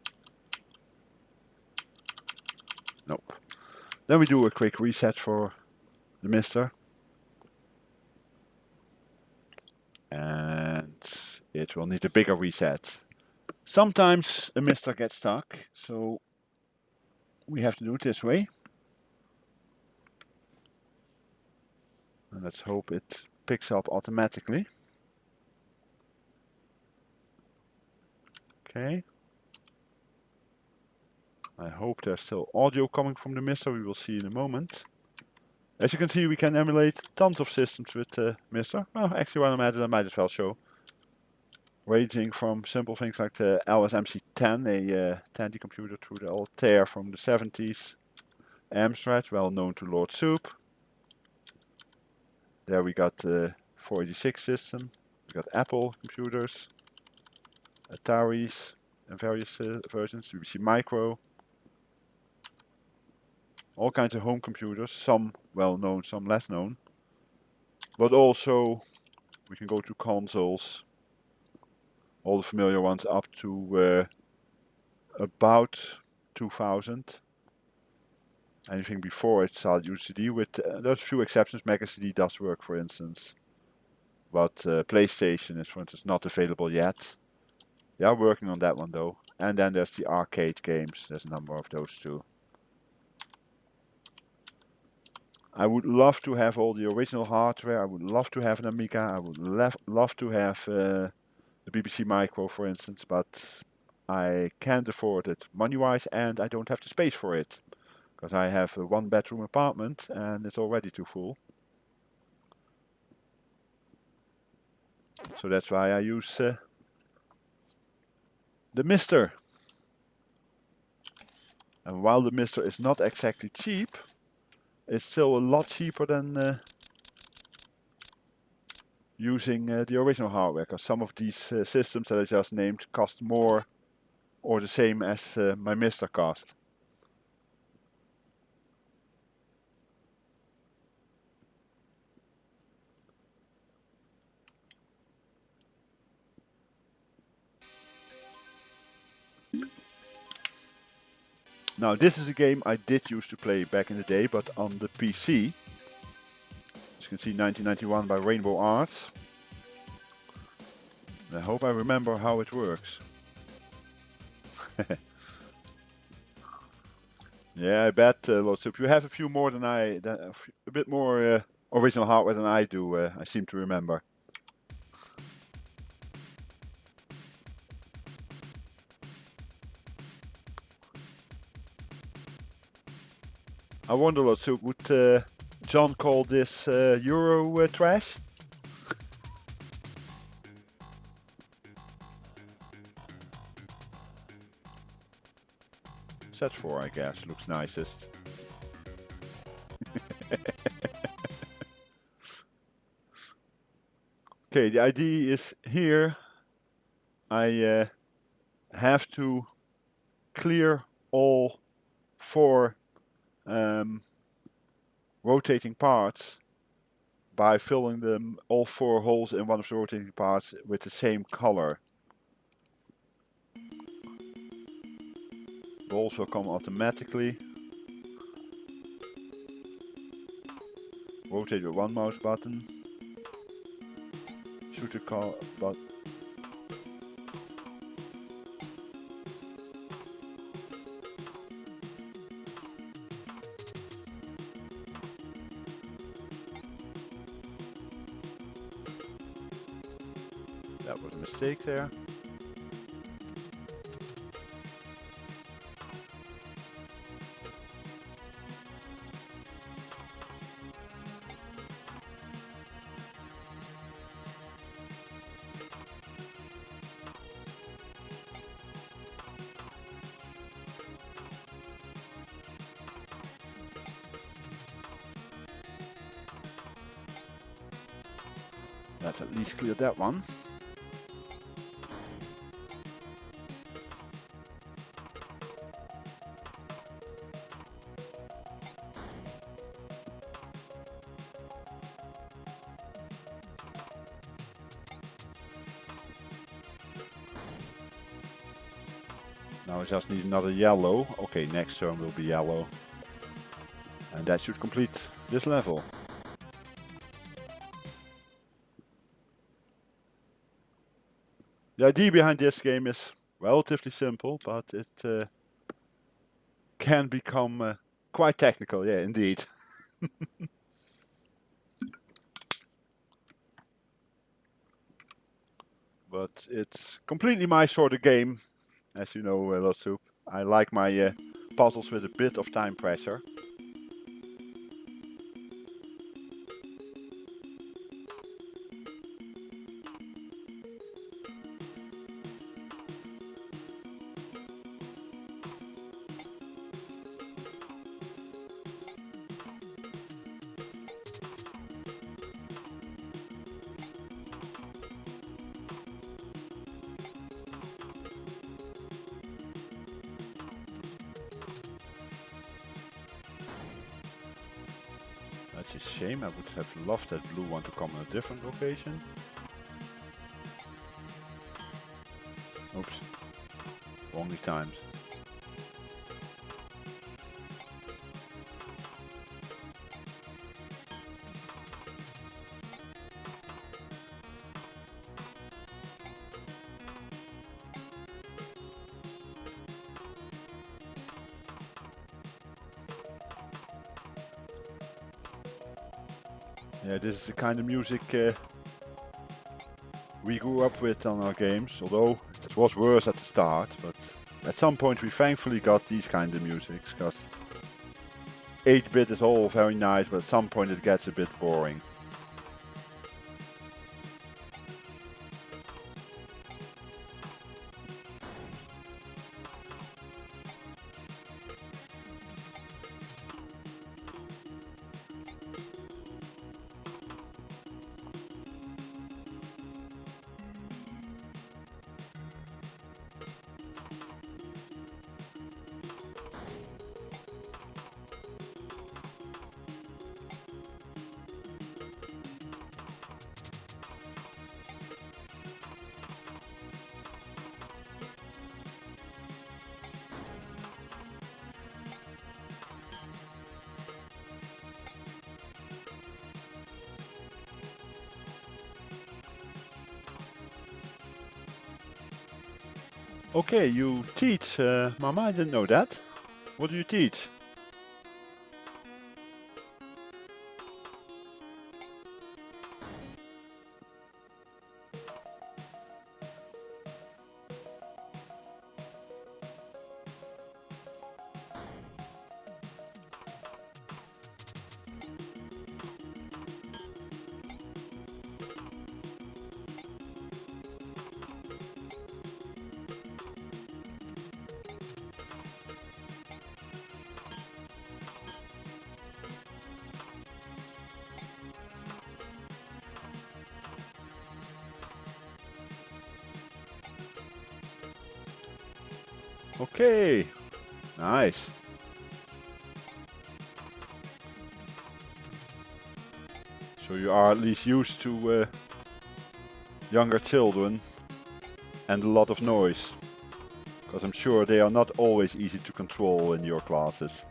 Nope. Then we do a quick reset for the MiSTer. And it will need a bigger reset. Sometimes a MiSTer gets stuck, so we have to do it this way. And let's hope it picks up automatically. Okay. I hope there's still audio coming from the MiSTer, we will see in a moment. As you can see, we can emulate tons of systems with MiSTer. Well, actually, while I'm at it, I might as well show. Ranging from simple things like the LSMC-10, a Tandy computer, through the Altair from the 70s. Amstrad, well known to Lord Soup. There we got the 486 system. We got Apple computers, Ataris, and various versions. We see Micro. All kinds of home computers, some well known, some less known. But also we can go to consoles, all the familiar ones up to about 2000. Anything before it started UCD with there's a few exceptions. Mega CD does work, for instance, but PlayStation is, for instance, not available yet. They are working on that one though. And then there's the arcade games. There's a number of those too. I would love to have all the original hardware. I would love to have an Amiga. I would love to have the BBC Micro, for instance, but I can't afford it money-wise, and I don't have the space for it. Because I have a one-bedroom apartment and it's already too full. So that's why I use the MiSTer. And while the MiSTer is not exactly cheap, it's still a lot cheaper than using the original hardware. Because some of these systems that I just named cost more or the same as my MiSTer cost. Now this is a game I did used to play back in the day, but on the PC. As you can see, 1991 by Rainbow Arts. I hope I remember how it works. Yeah, I bet, lots of you have a few more than a bit more original hardware than I do. I seem to remember. I wonder, lots of, would John call this Euro trash? Set 4, I guess, looks nicest. Okay, the idea is here I have to clear all 4 rotating parts by filling them all 4 holes in one of the rotating parts with the same color. Balls will come automatically. Rotate with one mouse button. Shoot the call button. That was a mistake there. Let's at least clear that one. Now I just need another yellow. Okay, next turn will be yellow. And that should complete this level. The idea behind this game is relatively simple, but it can become quite technical, yeah, indeed. But it's completely my sort of game, as you know, Lotsup. I like my puzzles with a bit of time pressure. That's a shame. I would have loved that blue one to come in a different location. Oops. Wrongly timed. Yeah, this is the kind of music we grew up with on our games, although it was worse at the start, but at some point we thankfully got these kind of musics, because 8-bit is all very nice, but at some point it gets a bit boring. Okay, you teach, Mama, I didn't know that. What do you teach? Okay, nice. So you are at least used to younger children and a lot of noise, because I'm sure they are not always easy to control in your classes.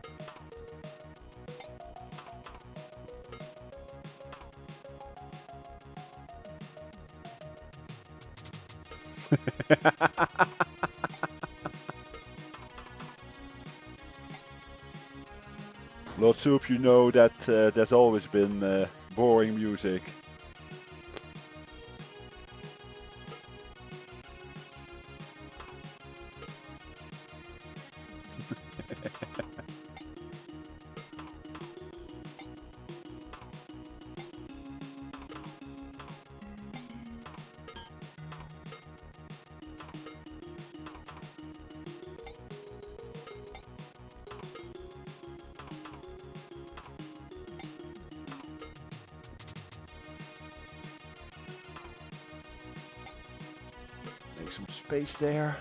Lord Soup, you know that there's always been boring music. Make some space there.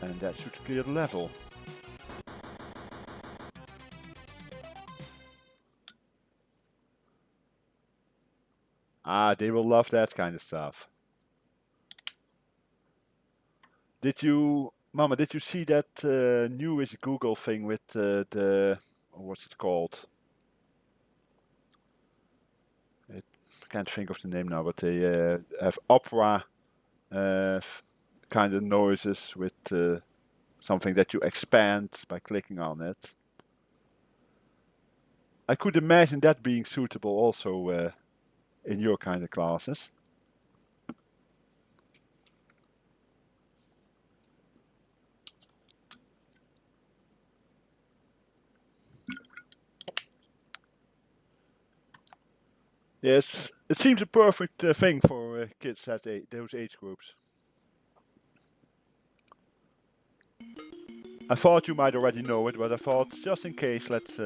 And that should clear the level. Ah, they will love that kind of stuff. Mama, did you see that newish Google thing with what's it called? I can't think of the name now, but they have opera kind of noises with something that you expand by clicking on it. I could imagine that being suitable also in your kind of classes. Yes, it seems a perfect thing for kids at those age groups. I thought you might already know it, but I thought just in case, let's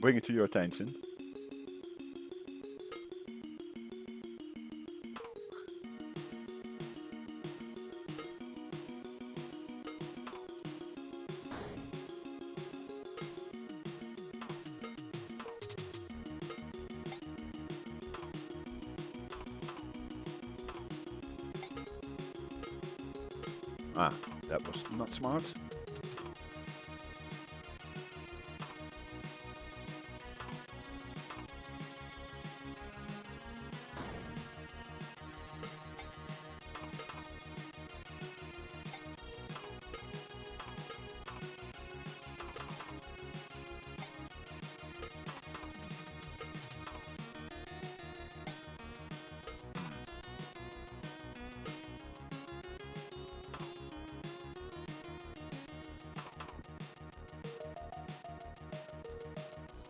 bring it to your attention. Ah, that was not smart.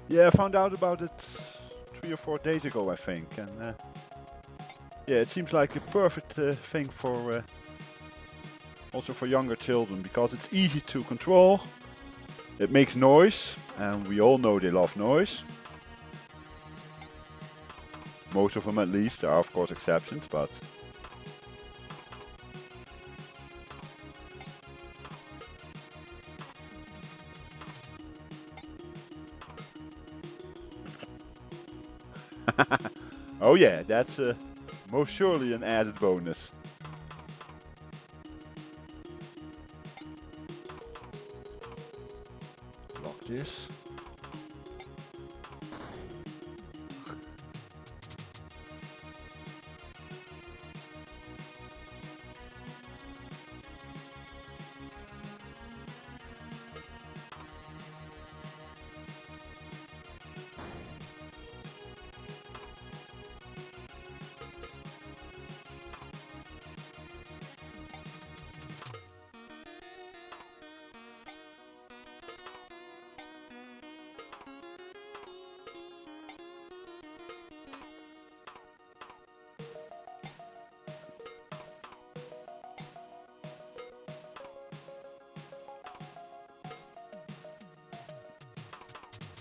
Yeah, I found out about it 3 or 4 days ago, I think, and yeah, it seems like a perfect thing for also for younger children because it's easy to control. It makes noise, and we all know they love noise. Most of them, at least. There are of course exceptions, but oh yeah, that's most surely an added bonus. Lock this.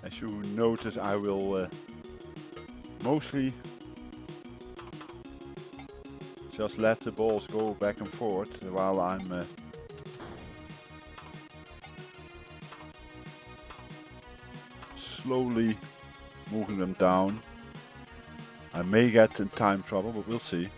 As you notice, I will mostly just let the balls go back and forth while I'm slowly moving them down. I may get in time trouble, but we'll see.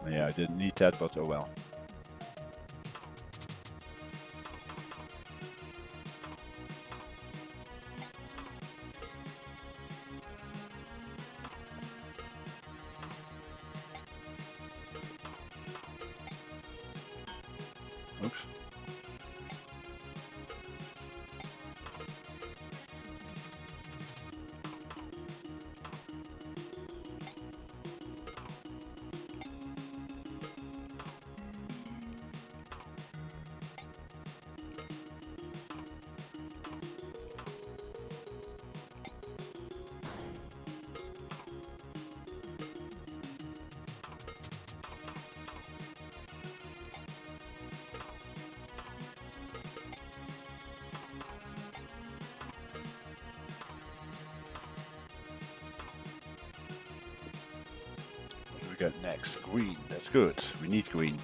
Yeah, I didn't need that, but oh well. Oops. What do we get next? Green. That's good. We need green.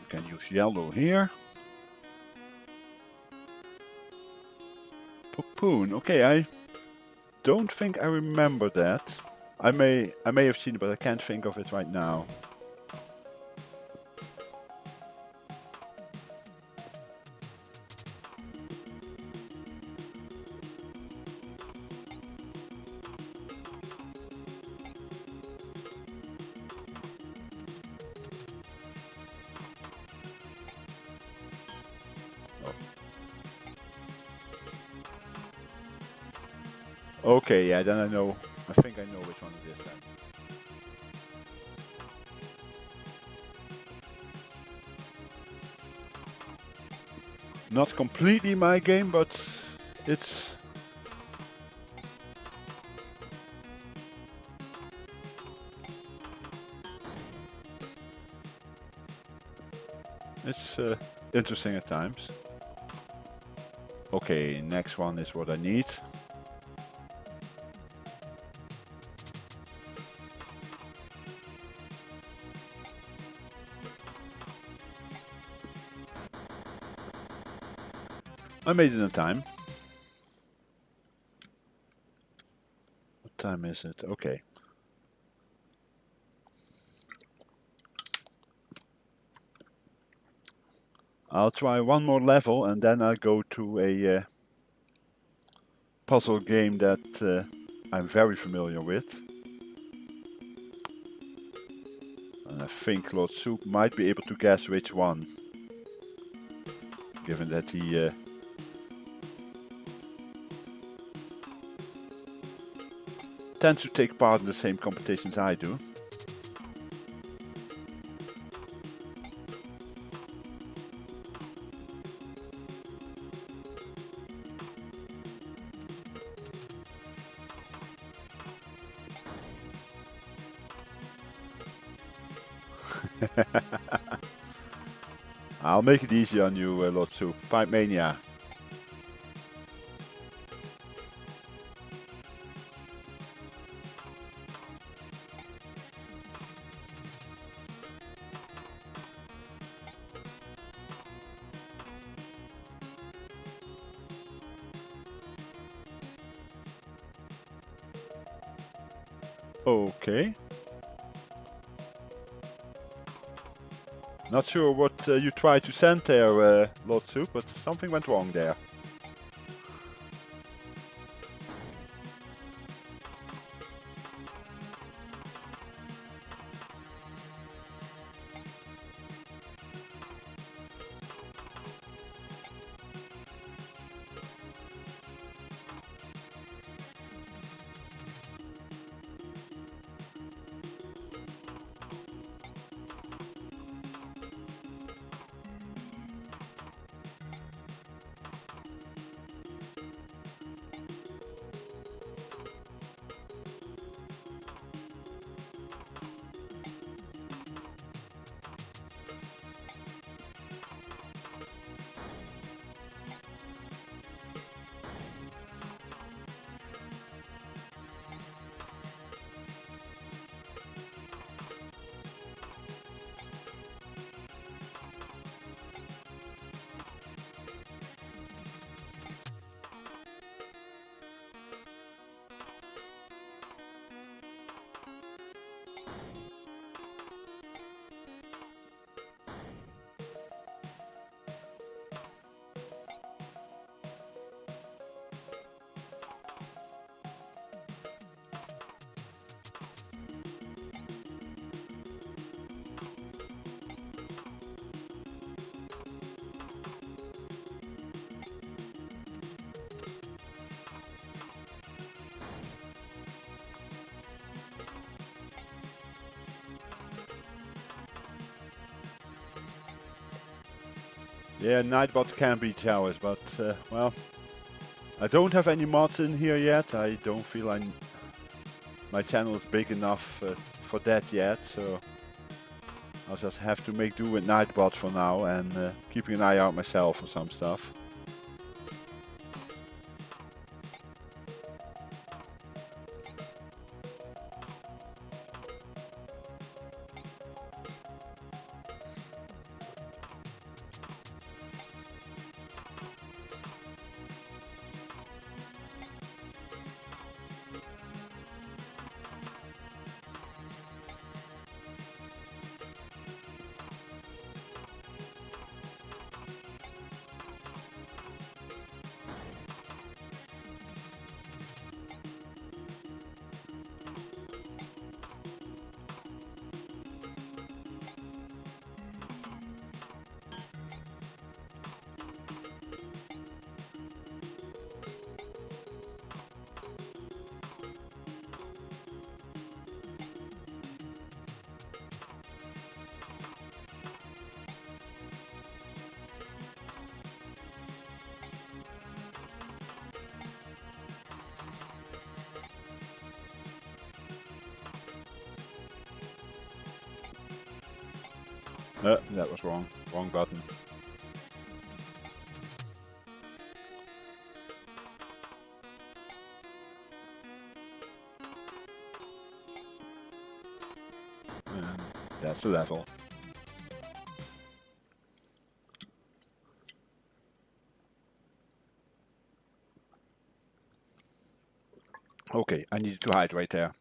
We can use yellow here. Poon. Okay, I don't think I remember that. I may have seen it, but I can't think of it right now. Okay, yeah, then I know. I think I know which one it is then. Not completely my game, but it's interesting at times. Okay, next one is what I need. I made it in time. What time is it? Okay. I'll try one more level and then I'll go to a puzzle game that I'm very familiar with. And I think Lord Soup might be able to guess which one, given that he tends to take part in the same competitions I do. I'll make it easy on you, Lord Soup. Pipe Mania. Okay. Not sure what you tried to send there, Lord Soup, but something went wrong there. Yeah, Nightbot can be jealous, but well, I don't have any mods in here yet. I don't feel my channel is big enough for that yet, so I'll just have to make do with Nightbot for now and keeping an eye out myself for some stuff. That was wrong. Wrong button. And that's the level. Okay, I needed to hide right there.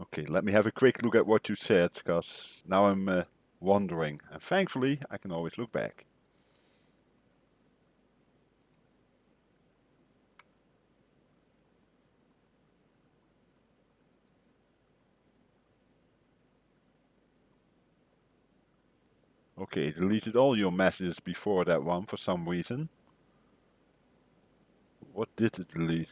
Okay, let me have a quick look at what you said, because now I'm wondering. And thankfully, I can always look back. Okay, it deleted all your messages before that one for some reason. What did it delete?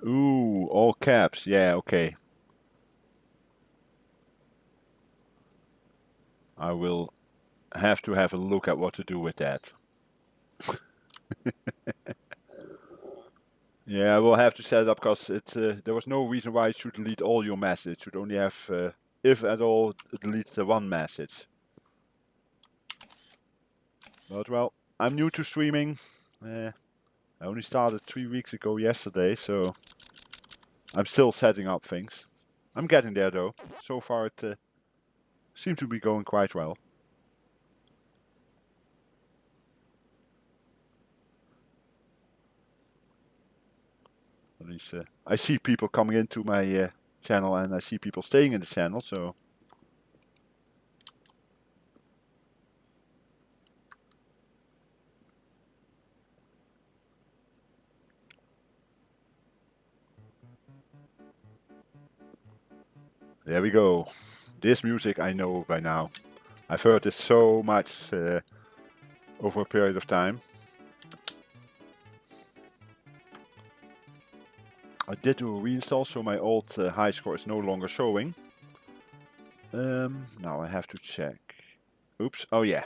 Ooh, all caps. Yeah, okay. I will have to have a look at what to do with that. Yeah, I will have to set it up because there was no reason why it should delete all your messages. It should only have, if at all, delete the one message. But well, I'm new to streaming. I only started 3 weeks ago yesterday, so I'm still setting up things. I'm getting there though. So far it seems to be going quite well. At least I see people coming into my channel and I see people staying in the channel, so... There we go. This music I know by now. I've heard this so much over a period of time. I did do a reinstall, so my old high score is no longer showing. Now I have to check. Oops, oh yeah.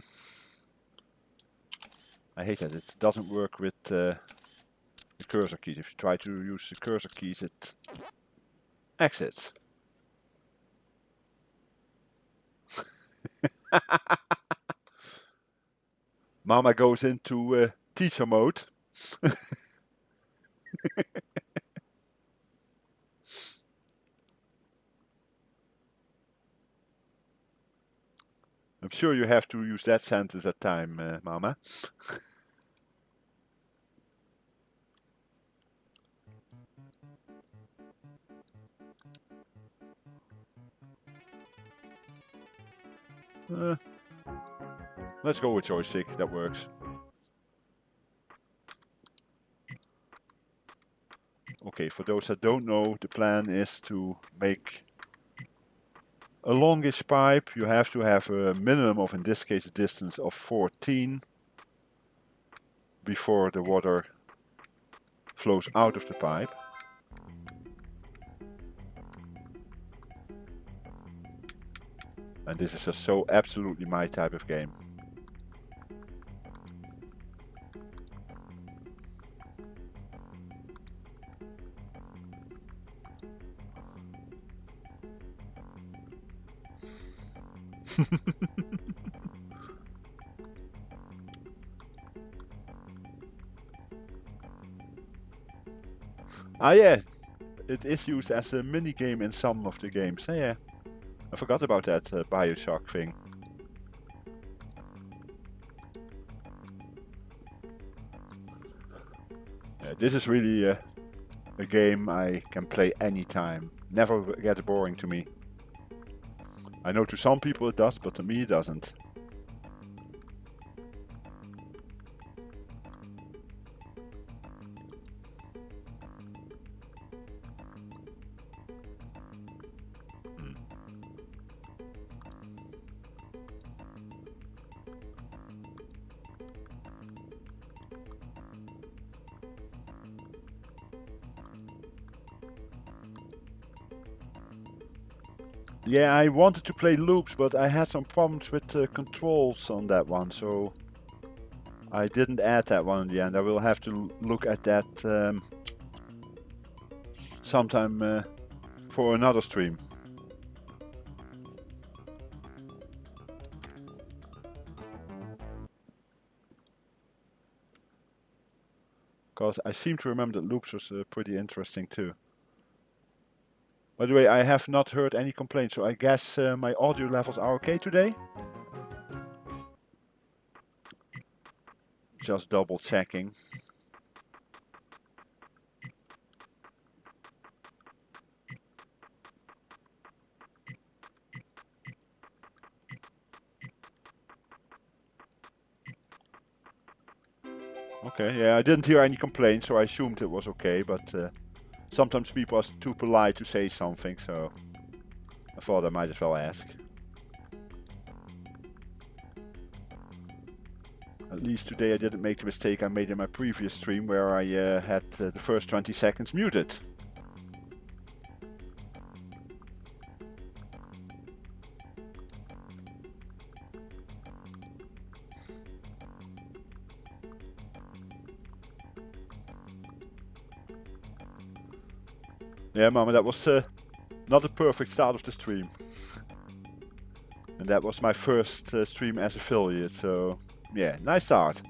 I hate that it doesn't work with the cursor keys. If you try to use the cursor keys, it exits. Mama goes into teacher mode. I'm sure you have to use that sentence at time, Mama. Let's go with joystick, that works. Okay, for those that don't know, the plan is to make a longish pipe. You have to have a minimum of, in this case, a distance of 14 before the water flows out of the pipe. And this is just so absolutely my type of game. Ah yeah, it is used as a mini game in some of the games. Yeah, I forgot about that Bioshock thing. This is really a game I can play anytime. Never gets boring to me. I know to some people it does, but to me it doesn't. Yeah, I wanted to play loops, but I had some problems with the controls on that one, so I didn't add that one in the end. I will have to look at that sometime for another stream. Because I seem to remember that loops was pretty interesting too. By the way, I have not heard any complaints, so I guess my audio levels are okay today. Just double checking. Okay, yeah, I didn't hear any complaints, so I assumed it was okay, but sometimes people are too polite to say something, so I thought I might as well ask. At least today I didn't make the mistake I made in my previous stream where I had the first 20 seconds muted. Yeah, Mama, that was not a perfect start of the stream. And that was my first stream as affiliate, so yeah, nice start.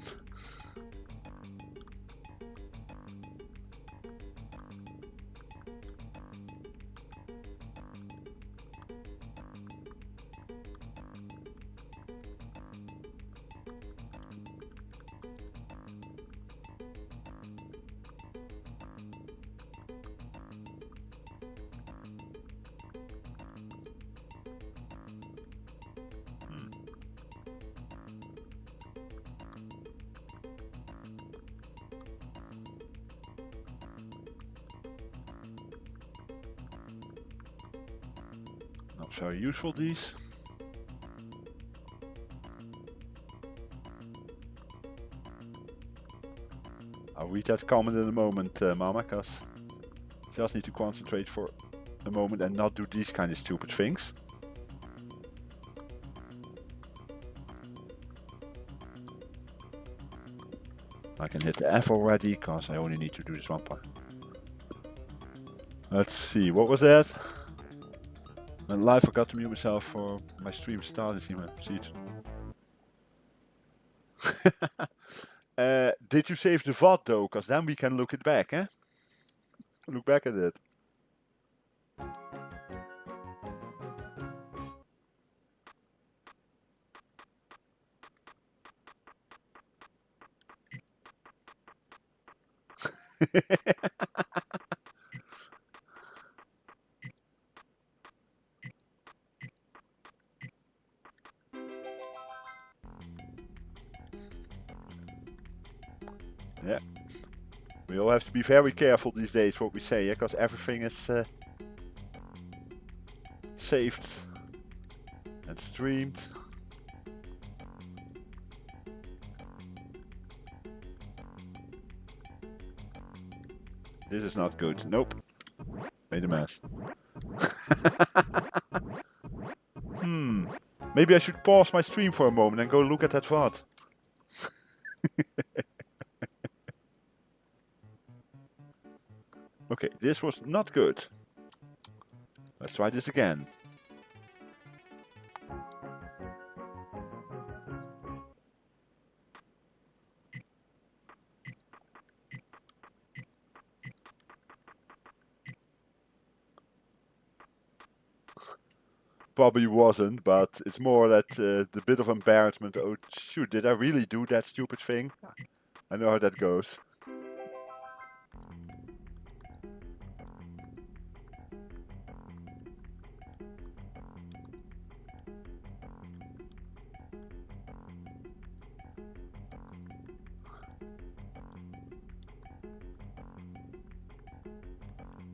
Not very useful, these. I'll read that comment in a moment, Mama, because I just need to concentrate for a moment and not do these kind of stupid things. I can hit the F already, because I only need to do this one part. Let's see, what was that? And live forgot to mute myself for my stream started. See it. Did you save the VOD though? Because then we can look it back, eh? Look back at it. Yeah. We all have to be very careful these days what we say, because everything is saved and streamed. This is not good. Nope. Made a mess. Maybe I should pause my stream for a moment and go look at that VOD. Okay, this was not good. Let's try this again. Probably wasn't, but it's more that the bit of embarrassment. Oh shoot, did I really do that stupid thing? I know how that goes.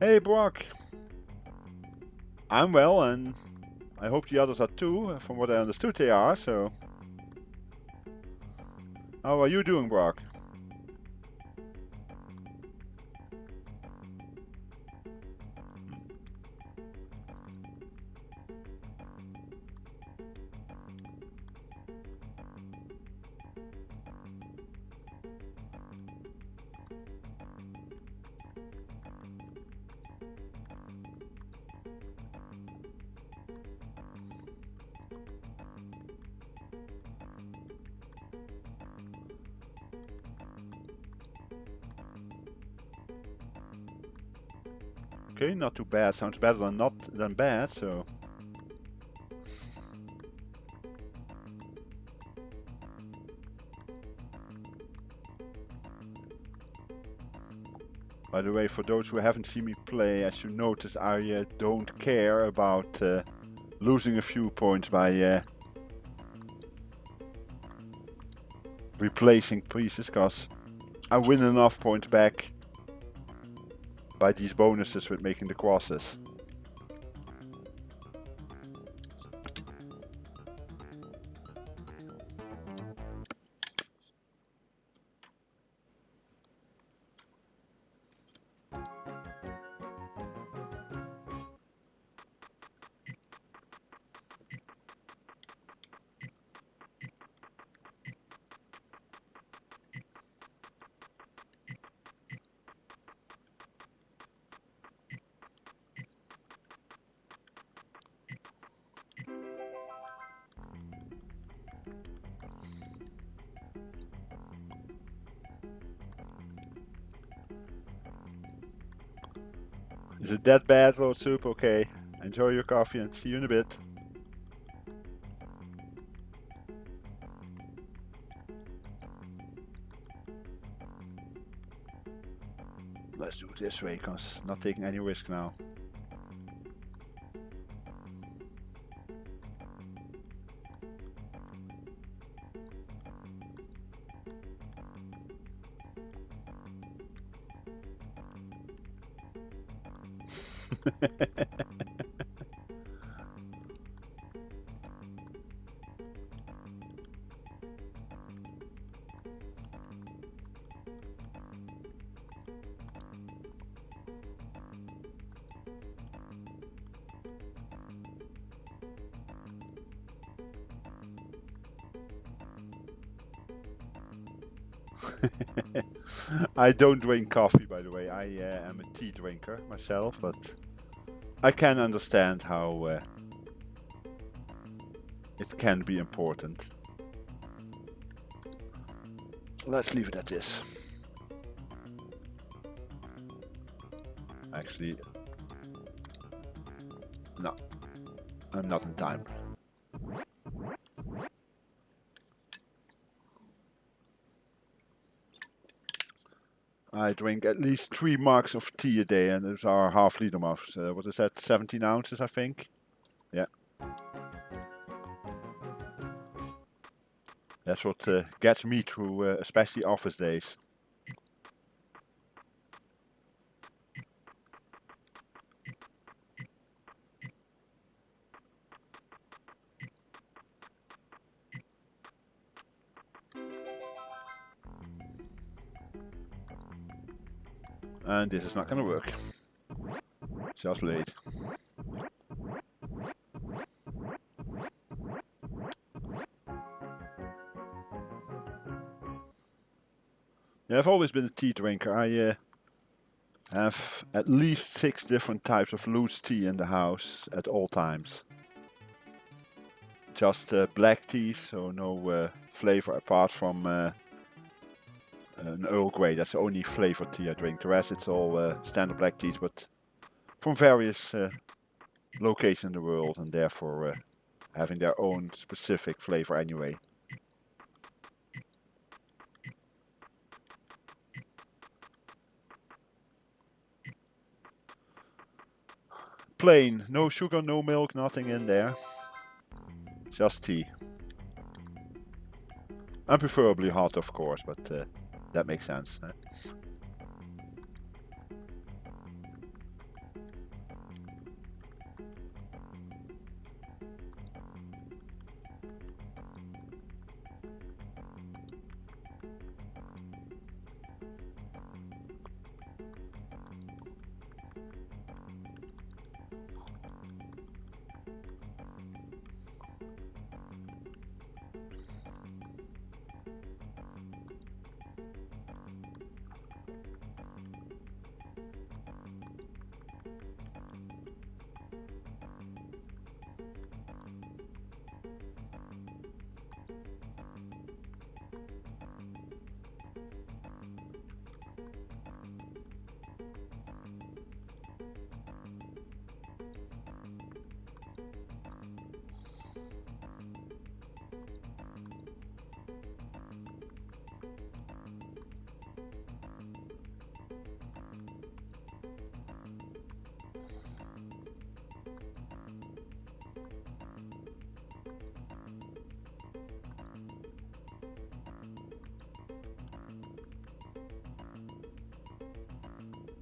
Hey Brock! I'm well, and I hope the others are too. From what I understood they are, so... How are you doing, Brock? Okay, not too bad. Sounds better than not than bad, so... By the way, for those who haven't seen me play, as you notice, I don't care about losing a few points by replacing pieces, because I win enough points back by these bonuses with making the crosses. Is it that bad, Lord Soup? Okay. Enjoy your coffee and see you in a bit. Let's do it this way, cause not taking any risk now. I don't drink coffee, by the way. I am a tea drinker myself, but I can understand how it can be important. Let's leave it at this. Actually, no, I'm not in time. I drink at least 3 mugs of tea a day, and those are half-liter mugs. What is that? 17 ounces, I think. Yeah. That's what gets me through, especially office days. And this is not gonna work. Just late. Yeah, I've always been a tea drinker. I have at least 6 different types of loose tea in the house at all times. Just black tea, so no flavor apart from an Earl Grey. That's the only flavored tea I drink. The rest it's all standard black teas, but from various locations in the world, and therefore having their own specific flavor anyway. Plain, no sugar, no milk, nothing in there. Just tea. And preferably hot, of course, but that makes sense.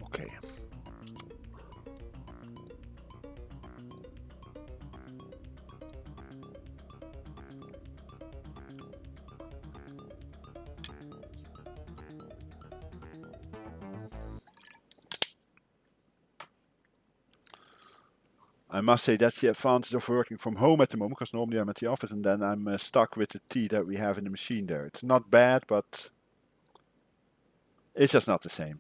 Okay. I must say that's the advantage of working from home at the moment, because normally I'm at the office and then I'm stuck with the tea that we have in the machine there. It's not bad, but it's just not the same.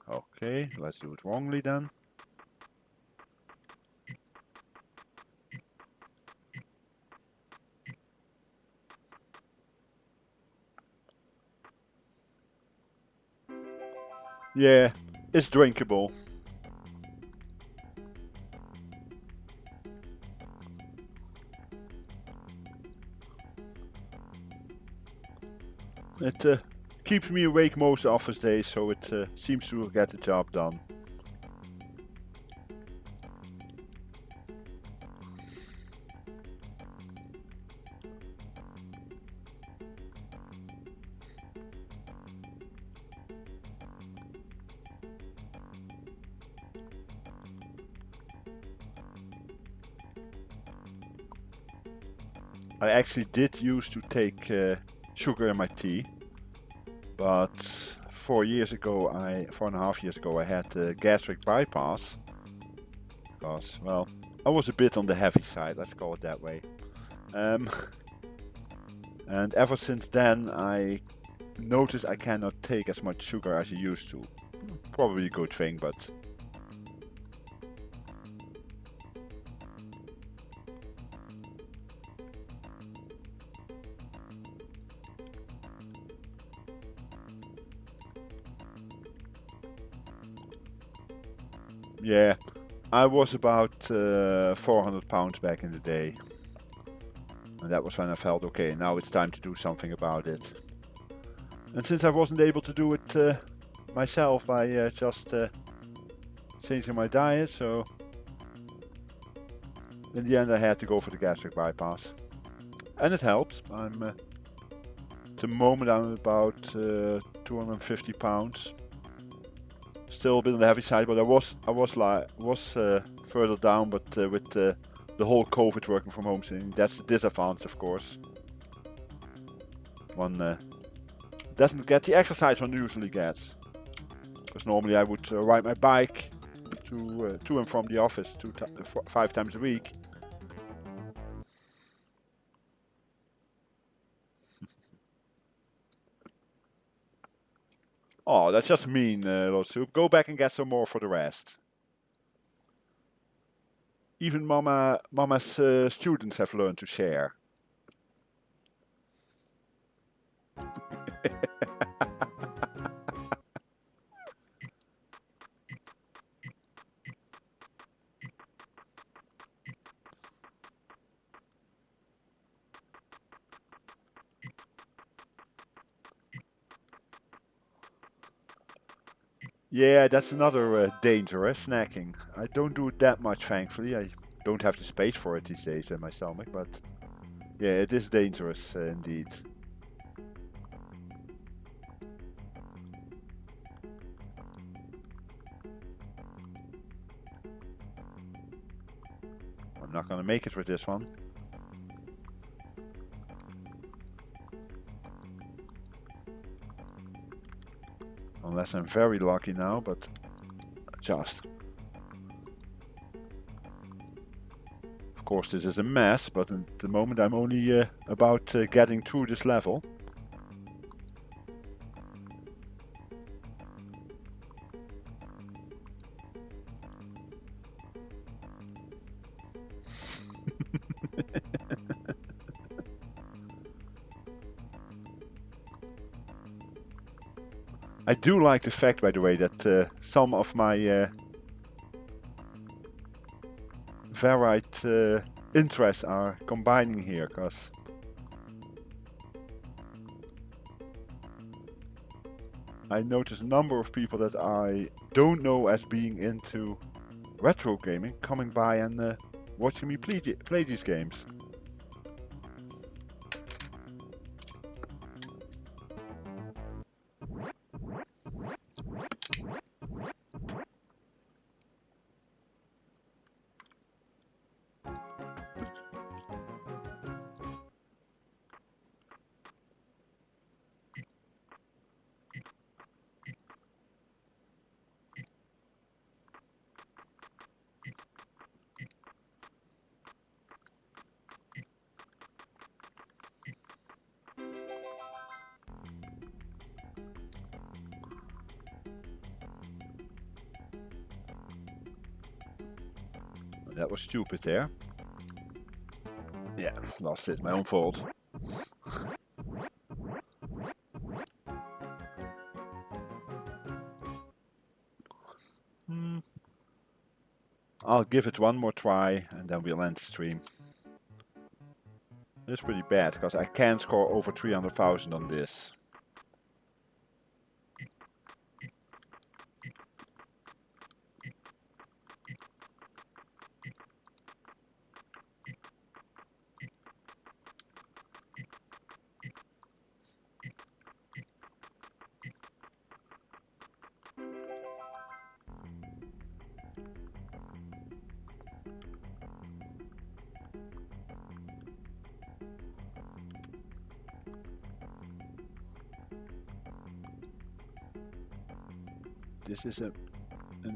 Okay, let's do it wrongly then. Yeah, it's drinkable. It keeps me awake most office days, so it seems to get the job done. I actually did used to take sugar in my tea, but 4.5 years ago, I had gastric bypass because, well, I was a bit on the heavy side, let's call it that way. And ever since then, I noticed I cannot take as much sugar as I used to. Probably a good thing, but yeah, I was about 400 pounds back in the day. And that was when I felt, okay, now it's time to do something about it. And since I wasn't able to do it myself by just changing my diet, so in the end I had to go for the gastric bypass. And it helped. At the moment I'm about 250 pounds. Still a bit on the heavy side, but I was further down, but with the whole COVID working from home thing, that's the disadvantage, of course. One doesn't get the exercise one usually gets. Because normally I would ride my bike to and from the office 5 times a week. Oh, that's just mean, Lord Soup. Go back and get some more for the rest. Even Mama's students have learned to share. Yeah, that's another danger, snacking. I don't do it that much, thankfully. I don't have the space for it these days in my stomach, but yeah, it is dangerous indeed. I'm not gonna make it with this one. Unless I'm very lucky now, but just. Of course, this is a mess, but at the moment I'm only about getting through this level. I do like the fact, by the way, that some of my varied interests are combining here, because I notice a number of people that I don't know as being into retro gaming coming by and watching me play these games. That was stupid there. Yeah, lost it, my own fault. I'll give it one more try and then we'll end the stream. It's pretty bad because I can score over 300,000 on this. This is an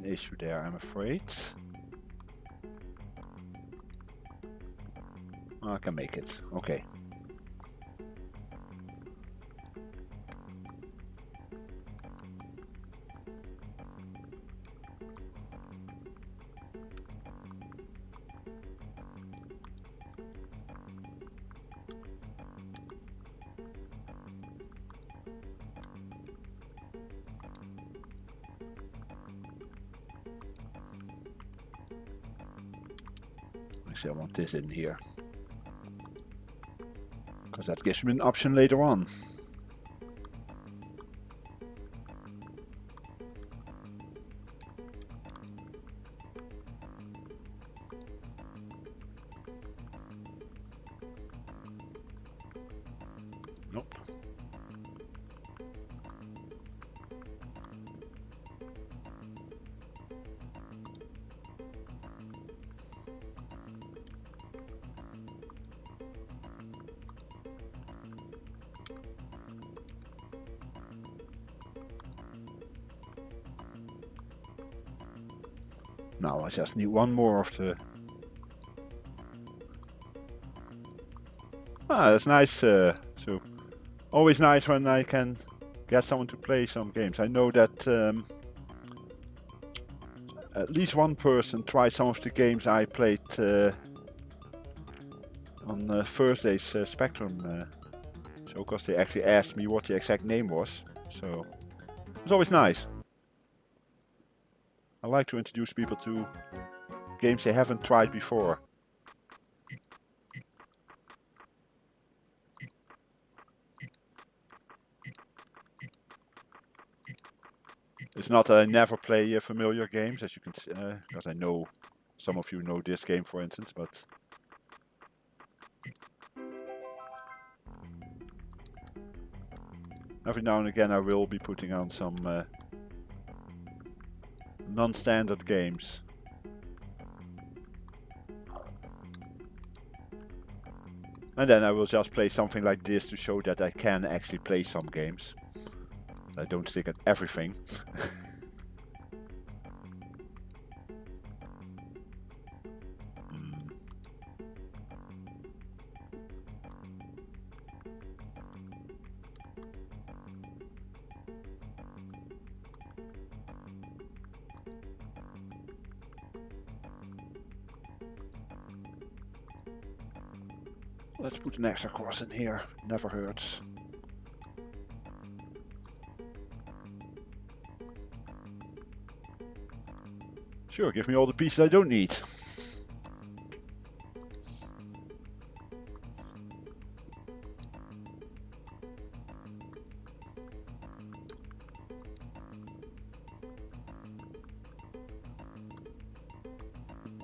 issue there, I'm afraid. I can make it. Okay. Actually, I want this in here, because that gives me an option later on. Nope. Now I just need one more of the... Ah, that's nice. So always nice when I can get someone to play some games. I know that at least one person tried some of the games I played on Thursday's Spectrum show, because they actually asked me what the exact name was. So it's always nice. I like to introduce people to games they haven't tried before. It's not that I never play familiar games, as you can see, because I know some of you know this game, for instance, but every now and again I will be putting on some non-standard games. And then I will just play something like this to show that I can actually play some games. I don't stick at everything. Let's put an extra cross in here, never hurts. Sure, give me all the pieces I don't need.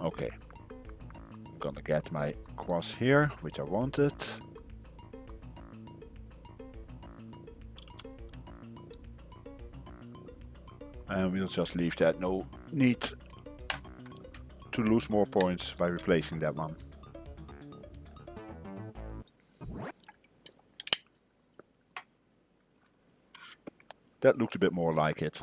Okay. I'm gonna get my cross here, which I wanted. And we'll just leave that. No need to lose more points by replacing that one. That looked a bit more like it.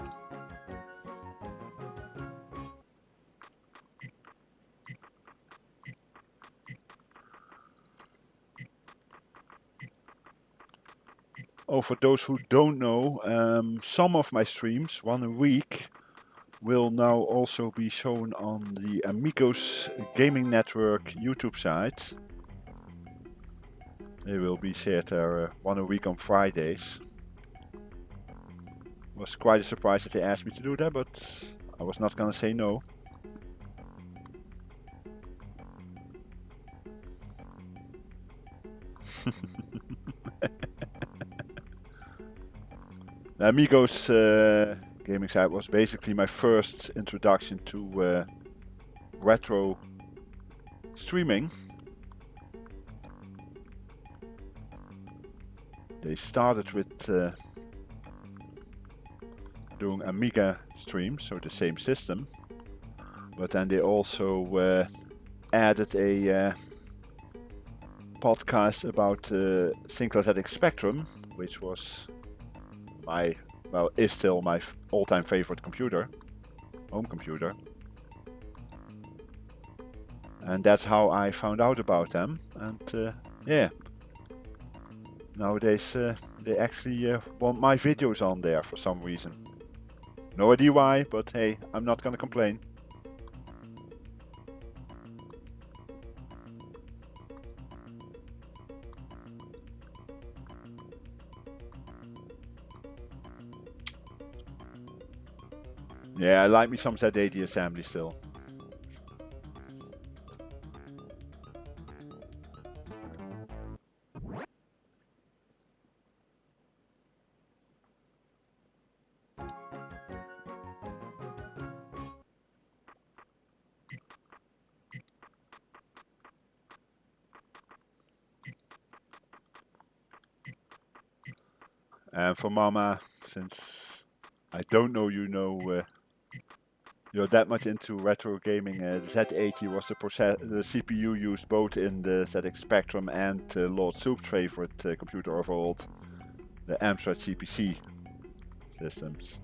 Oh, for those who don't know, some of my streams, one a week, will now also be shown on the Amigos Gaming Network YouTube site. They will be shared there one a week on Fridays. Was quite a surprise that they asked me to do that, but I was not gonna say no. The Amigo's gaming site was basically my first introduction to retro streaming. They started with doing Amiga streams, so the same system, but then they also added a podcast about synclassic Spectrum, which was my, well, is still my all-time favorite computer, home computer. And that's how I found out about them. And yeah, nowadays they actually want my videos on there for some reason. No idea why, but hey, I'm not gonna complain. Yeah, I like me some Z80 assembly still. And for Mama, since I don't know you're that much into retro gaming, the Z80 was the CPU used both in the ZX Spectrum and Lord Soup's favorite computer of old, the Amstrad CPC systems.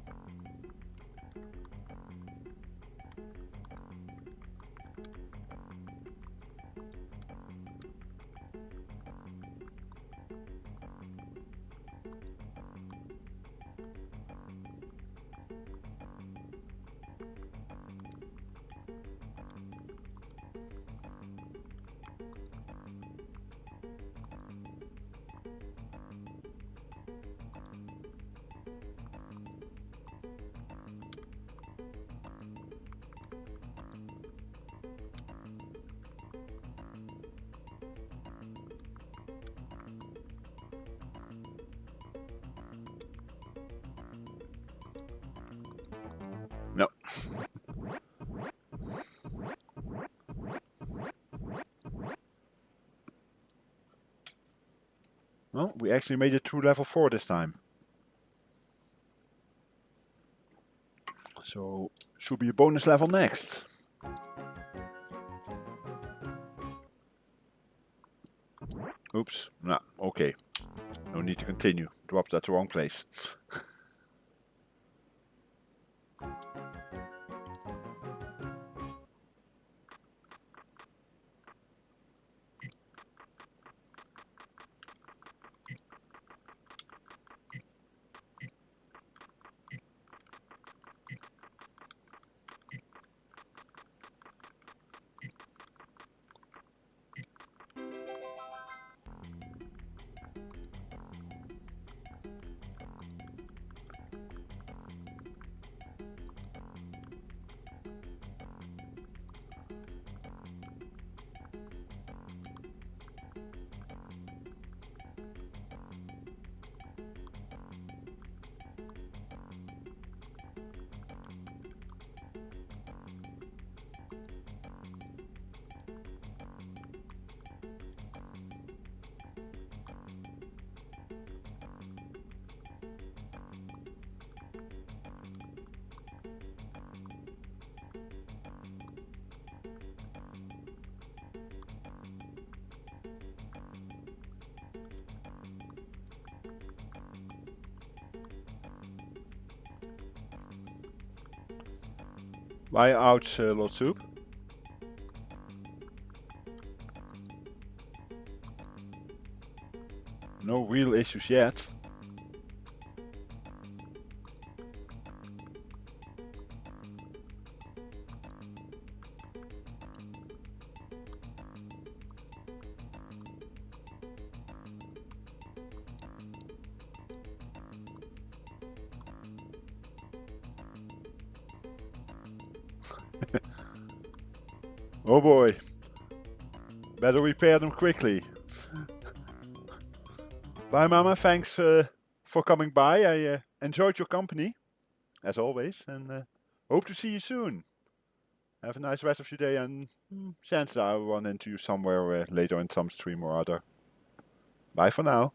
No. Well, we actually made it through level 4 this time. So, should be a bonus level next. Oops. No, okay. No need to continue. Dropped at the wrong place. Why ouch, Lord Soup? No real issues yet. Oh boy. Better repair them quickly. Bye, Mama. Thanks for coming by. I enjoyed your company, as always, and hope to see you soon. Have a nice rest of your day, and chances are I'll run into you somewhere later in some stream or other. Bye for now.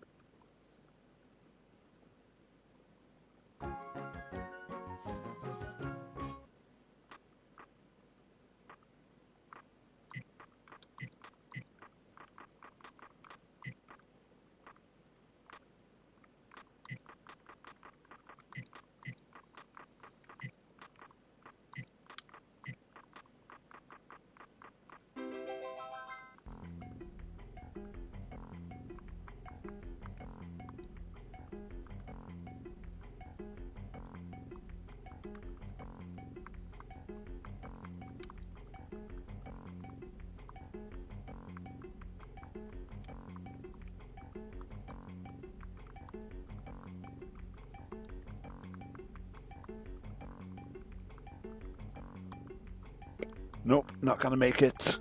Nope, not gonna make it.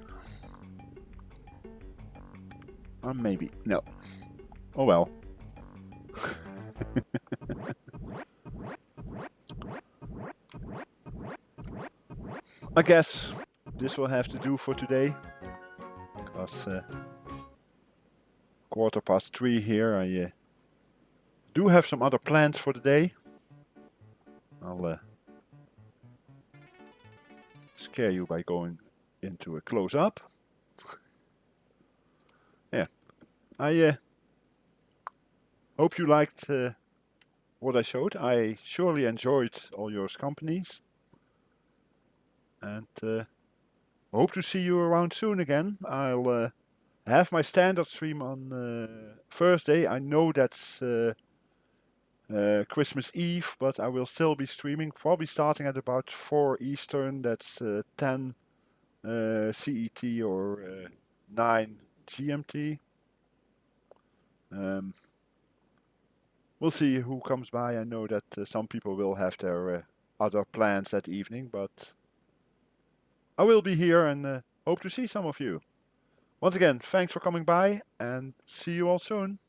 Or maybe. No. Oh well. I guess this will have to do for today. Because 3:15 here. I do have some other plans for the day. I'll scare you by going into a close-up. Yeah. I hope you liked what I showed. I surely enjoyed all your companies. And hope to see you around soon again. I'll have my standard stream on Thursday. I know that's Christmas Eve, but I will still be streaming, probably starting at about 4 Eastern. That's 10 CET or 9 GMT. We'll see who comes by. I know that some people will have their other plans that evening, but I will be here and hope to see some of you. Once again, thanks for coming by and see you all soon.